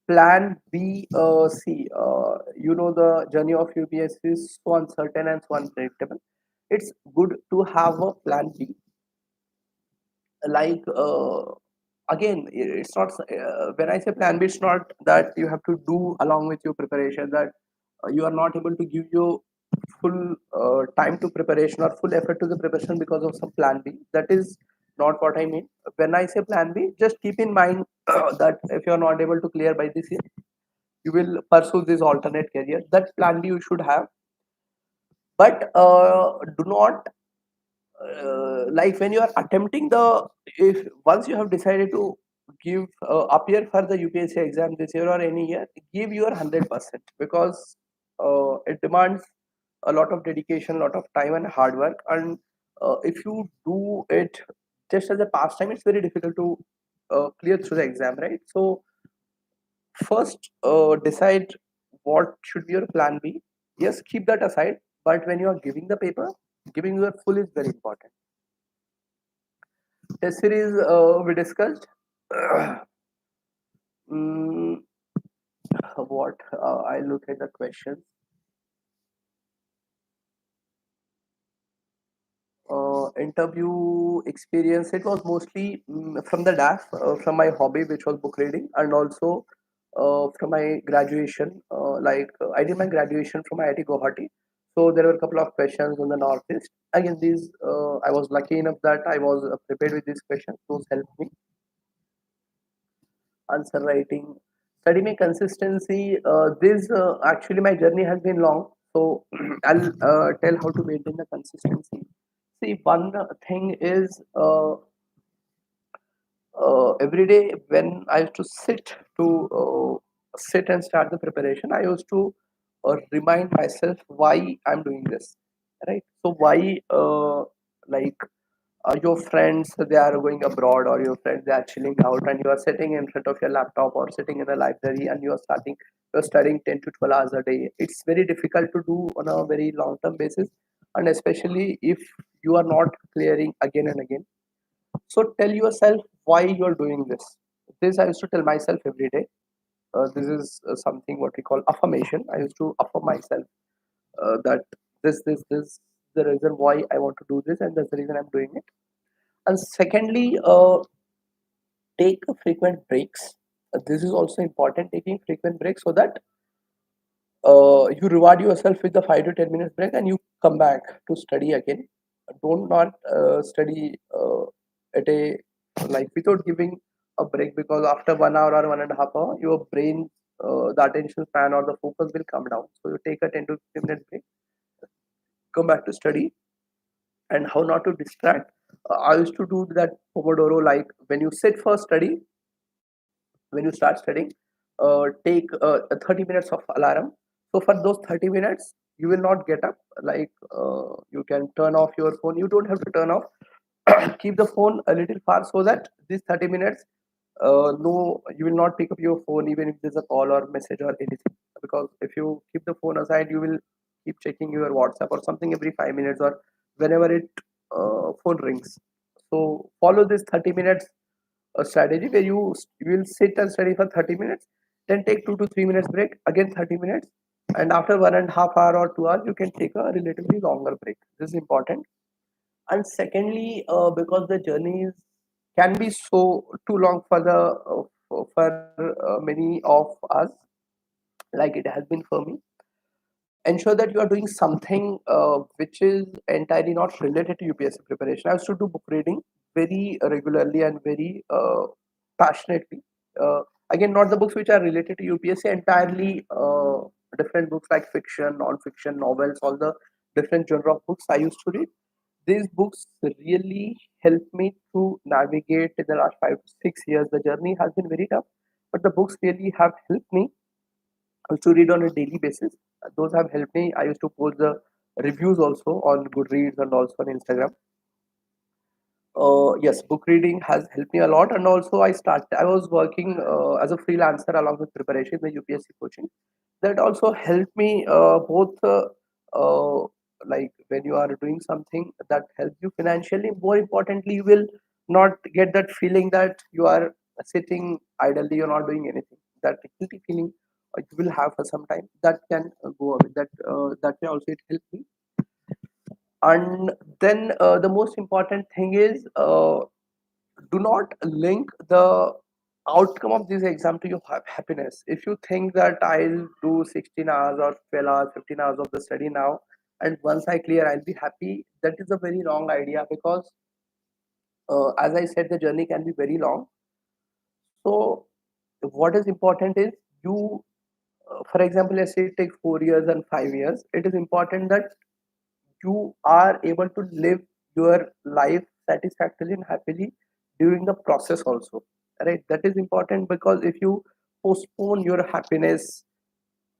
Plan B, C. The journey of UPSC is so uncertain and so unpredictable. It's good to have a plan B. Like, again, it's not, when I say plan B, it's not that you have to do along with your preparation, that you are not able to give your full time to preparation or full effort to the preparation because of some plan B. That is not what I mean. When I say plan B, just keep in mind that if you are not able to clear by this year, you will pursue this alternate career. That plan B you should have. But do not, like, when you are attempting the, if once you have decided to give appear for the UPSC exam this year or any year, give your 100%, because it demands a lot of dedication, lot of time and hard work. And if you do it just as a pastime, it's very difficult to clear through the exam, right? So first, decide what should be your plan B. Yes, keep that aside, but when you are giving the paper, giving your full is very important. Test series, we discussed. Mm, what, I look at the questions. Interview experience, it was mostly from the DAF, from my hobby, which was book reading, and also from my graduation. I did my graduation from IIT Guwahati, so there were a couple of questions on the Northeast. Again, these, I was lucky enough that I was prepared with these questions. Those helped me. Answer writing, study my consistency. This, actually, my journey has been long, so I'll tell how to maintain the consistency. See, one thing is, every day when I used to sit and start the preparation, I used to remind myself why I'm doing this, right? So why, like, your friends, they are going abroad, or your friends, they are chilling out, and you are sitting in front of your laptop or sitting in a library, and you're studying 10 to 12 hours a day. It's very difficult to do on a very long term basis, and especially if you are not clearing again and again. So tell yourself why you're doing this. This I used to tell myself every day. This is something what we call affirmation. I used to affirm myself that this the reason why I want to do this, and that's the reason I'm doing it. And secondly, take frequent breaks. This is also important, taking frequent breaks, so that you reward yourself with the 5 to 10 minutes break, and you come back to study again. Don't not study at a, like, without giving a break, because after 1 hour or 1.5 hour, your brain, the attention span or the focus will come down. So you take a 10 to 15 minute break, come back to study. And how not to distract. I used to do that Pomodoro, like when you sit for study, when you start studying, take 30 minutes of alarm. So for those 30 minutes, you will not get up. Like you can turn off your phone. You don't have to turn off. Keep the phone a little far so that these 30 minutes, no, you will not pick up your phone even if there's a call or message or anything. Because if you keep the phone aside, you will keep checking your WhatsApp or something every 5 minutes or whenever it phone rings. So follow this 30 minutes strategy where you will sit and study for 30 minutes, then take 2 to 3 minutes break, again 30 minutes, and after 1.5 hour or 2 hours, you can take a relatively longer break. This is important. And secondly, because the journeys can be so too long for the for many of us, like it has been for me, ensure that you are doing something which is entirely not related to UPSC preparation. I used to do book reading very regularly and very passionately. Uh, Again, not the books which are related to UPSC, entirely different books like fiction, non-fiction, novels, all the different genre of books I used to read. These books really helped me to navigate in the last 5 to 6 years. The journey has been very tough, but the books really have helped me. I used to read on a daily basis. Those have helped me. I used to post the reviews also on Goodreads and also on Instagram. Yes, book reading has helped me a lot, and also I was working as a freelancer along with preparation in the UPSC coaching. That also helped me both uh, like when you are doing something that helps you financially. More importantly, you will not get that feeling that you are sitting idly, you're not doing anything. That guilty feeling you will have for some time. That can go away. That way also it helps me. And then the most important thing is do not link the outcome of this exam to your happiness. If you think that I'll do 16 hours or 12 hours, 15 hours of the study now, and once I clear, I'll be happy, that is a very wrong idea because, as I said, the journey can be very long. So, what is important is you, for example, let's say it takes 4 years and 5 years, it is important that you are able to live your life satisfactorily and happily during the process also, right? That is important because if you postpone your happiness,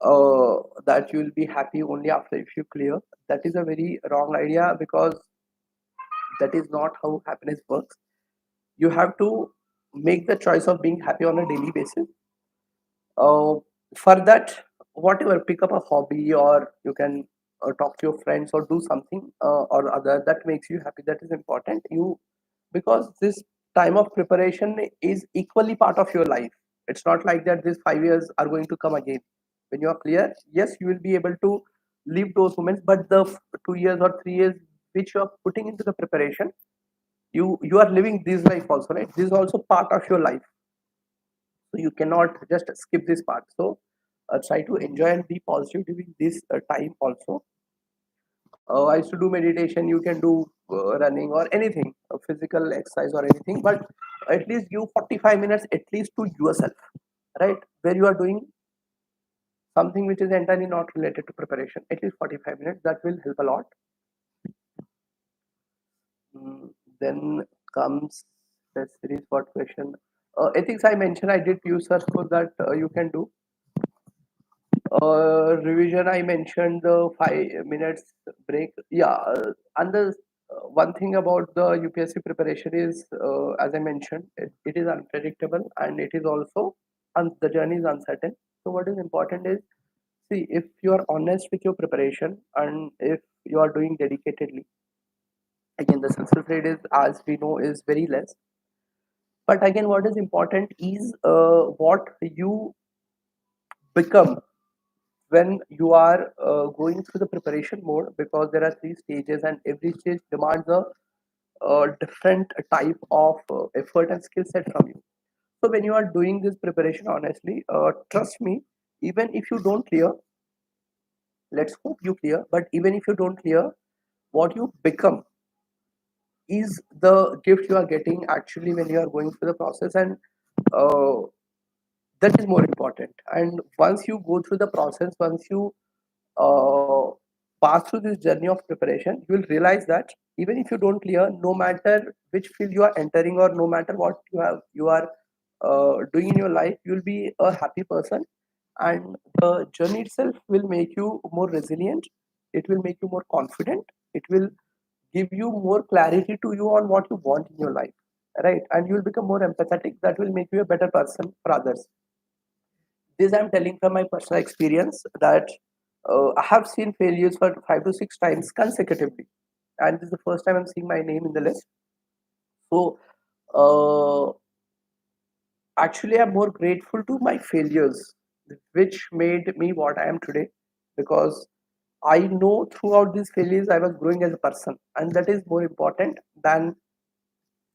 that you will be happy only after if you clear, that is a very wrong idea because that is not how happiness works. You have to make the choice of being happy on a daily basis. uh, for that, whatever, pick up a hobby or you can talk to your friends or do something or other that makes you happy. That is important. You, because this time of preparation is equally part of your life. It's not like that these 5 years are going to come again. When you are clear, yes, you will be able to live those moments, but the 2 years or 3 years which you are putting into the preparation, you are living this life also, right? This is also part of your life, so you cannot just skip this part. So try to enjoy and be positive during this time also. I used to do meditation. You can do running or anything, physical exercise or anything, but at least give 45 minutes at least to yourself, right? Where you are doing something which is entirely not related to preparation. At least 45 minutes. That will help a lot. Mm, then comes the series. What question? Ethics I mentioned. I did use search code that you can do. Revision, I mentioned the 5 minutes break. Yeah, and the one thing about the UPSC preparation is, as I mentioned, it is unpredictable and it is also, the journey is uncertain. So, what is important is, see, if you are honest with your preparation and if you are doing dedicatedly, again, the success rate is, as we know, is very less. But again, what is important is what you become when you are going through the preparation mode, because there are 3 stages and every stage demands a different type of effort and skill set from you. So when you are doing this preparation honestly, trust me, even if you don't clear, let's hope you clear, but even if you don't clear, what you become is the gift you are getting actually when you are going through the process, and uh, that is more important. And once you go through the process, once you uh, pass through this journey of preparation, you will realize that even if you don't clear, no matter which field you are entering or no matter what you are doing in your life, you will be a happy person, and the journey itself will make you more resilient. It will make you more confident. It will give you more clarity to you on what you want in your life, right? And you will become more empathetic. That will make you a better person for others. This I'm telling from my personal experience that I have seen failures for 5 to 6 times consecutively, and this is the first time I'm seeing my name in the list. So uh, actually, I'm more grateful to my failures, which made me what I am today, because I know throughout these failures I was growing as a person, and that is more important than,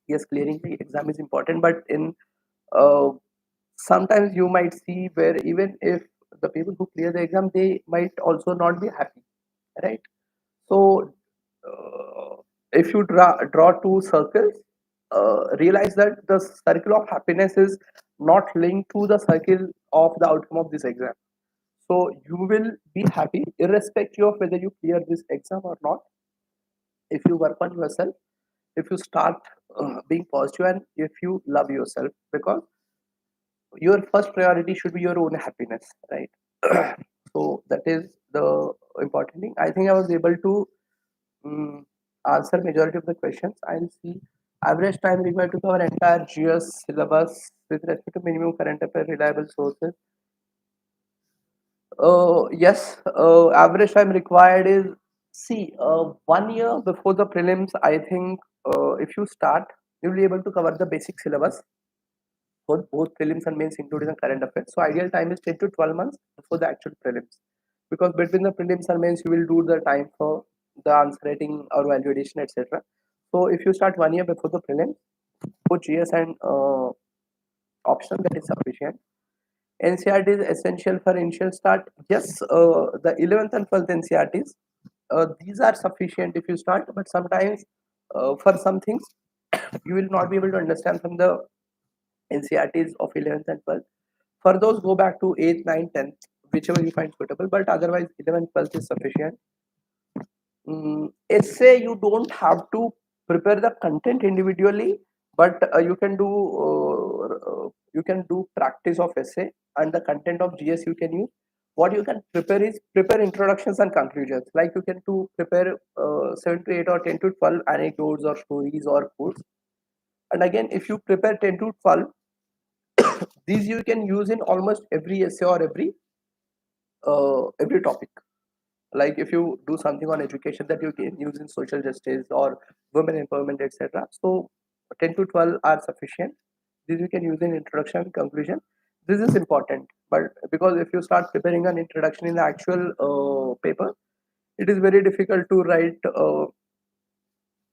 yes, clearing the exam is important, but in uh, sometimes you might see where even if the people who clear the exam, they might also not be happy, right? So if you draw two circles, realize that the circle of happiness is not linked to the circle of the outcome of this exam. So you will be happy irrespective of whether you clear this exam or not, if you work on yourself, if you start being positive, and if you love yourself, because your first priority should be your own happiness, right? So that is the important thing. I think I was able to um, answer majority of the questions. I'll see average time required to cover entire GS syllabus with respect to minimum current affair reliable sources. Yes, average time required is, see, 1 year before the prelims. I think if you start, you'll be able to cover the basic syllabus for both prelims and mains, including the current affairs. So ideal time is 10 to 12 months before the actual prelims, because between the prelims and mains, you will do the time for the answer writing or validation, etc. So if you start 1 year before the prelims for GS and optional, that is sufficient. NCERT is essential for initial start. Yes, the 11th and 12th NCERTs, these are sufficient if you start, but sometimes for some things you will not be able to understand from the NCERTs of 11th and 12th. For those, go back to 8th, 9th, 10th, whichever you find suitable, but otherwise 11th, 12th is sufficient. Essay, you don't have to prepare the content individually, but you can do practice of essay, and the content of GS you can use. What you can prepare is prepare introductions and conclusions. Like you can do prepare 7 to 8 or 10 to 12 anecdotes or stories or quotes. And again, if you prepare 10 to 12, these you can use in almost every essay or every topic. Like if you do something on education, that you can use in social justice or women empowerment, etc. So 10 to 12 are sufficient. This you can use in introduction and conclusion. This is important, but because if you start preparing an introduction in the actual paper, it is very difficult to write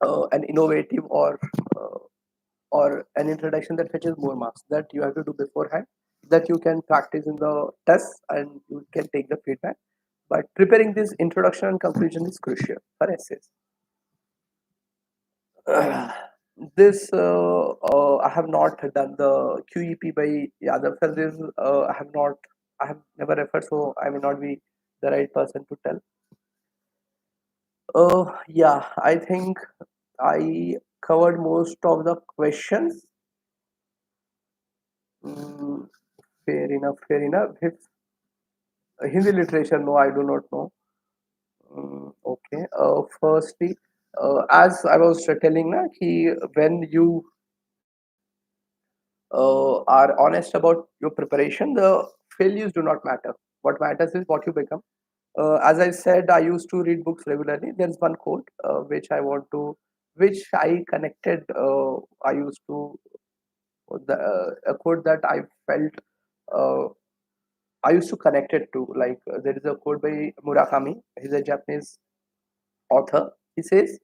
an innovative uh, or an introduction that fetches more marks. That you have to do beforehand, that you can practice in the tests and you can take the feedback. But preparing this introduction and conclusion is crucial for essays. This I have not done the QEP by Yadav sir. This I have never referred, so I may not be the right person to tell. Yeah, I think I covered most of the questions. Mm, fair enough, fair enough. If Hindi literature, no, I do not know. Okay. Firstly, as I was telling, na, when you are honest about your preparation, the failures do not matter. What matters is what you become. As I said, I used to read books regularly. There's one quote which I connected. I used to a quote that I felt. Uh, I used to connect it to, like, there is a quote by Murakami. He's a Japanese author. He says,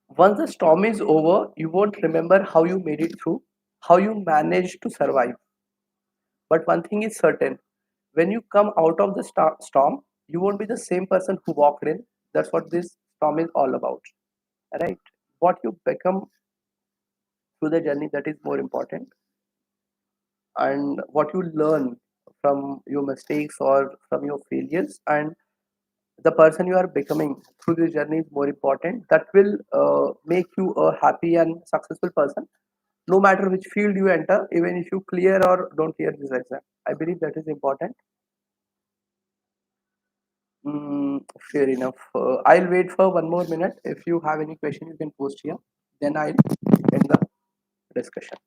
"Once the storm is over, you won't remember how you made it through, how you managed to survive. But one thing is certain: when you come out of the storm, you won't be the same person who walked in." That's what this storm is all about, right? What you become through the journey, that is more important, and what you learn from your mistakes or from your failures, and the person you are becoming through this journey is more important. That will make you a happy and successful person, no matter which field you enter, even if you clear or don't clear this exam. I believe that is important. Fair enough. I'll wait for one more minute. If you have any question, you can post here. Then I'll end the discussion.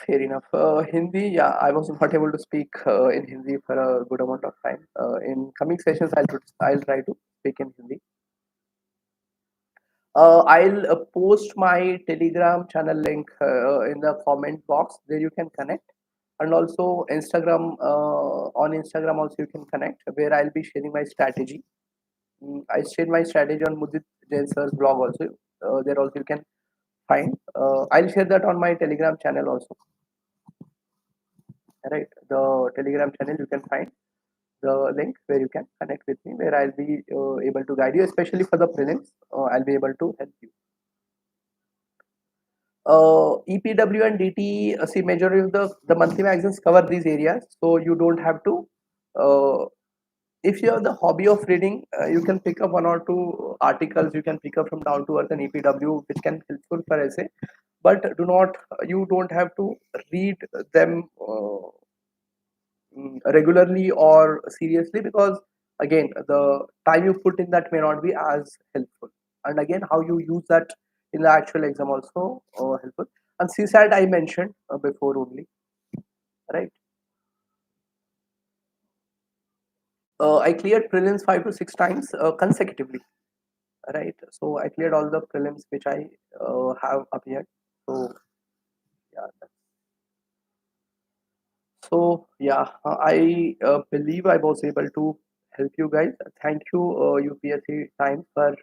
Fair enough. Hindi, yeah, I was not able to speak in Hindi for a good amount of time. In coming sessions, I'll try to speak in Hindi. I'll post my Telegram channel link in the comment box. There you can connect, and also Instagram. On Instagram also you can connect, where I'll be sharing my strategy. I shared my strategy on Mudit Jain sir's blog also. There also you can find. I'll share that on my Telegram channel also. Right, the Telegram channel you can find the link where you can connect with me, where I'll be able to guide you, especially for the prelims. I'll be able to help you. EPW and DT, see, majority of the monthly magazines cover these areas, so you don't have to. Uh, if you have the hobby of reading, you can pick up one or two articles. You can pick up from down to earth and EPW, which can helpful for essay. But do not, you don't have to read them regularly or seriously, because again the time you put in that may not be as helpful, and again how you use that in the actual exam also helpful. And CSAT I mentioned before only, right? I cleared prelims 5 to 6 times consecutively, right? So I cleared all the prelims which I have appeared. So yeah, so yeah, I believe I was able to help you guys. Thank you, UPSC time, for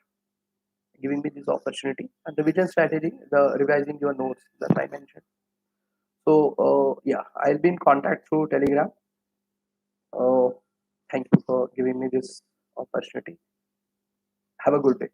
giving me this opportunity, and the vision strategy, the revising your notes that I mentioned. So yeah, I'll be in contact through Telegram. uh, Thank you for giving me this opportunity. Have a good day.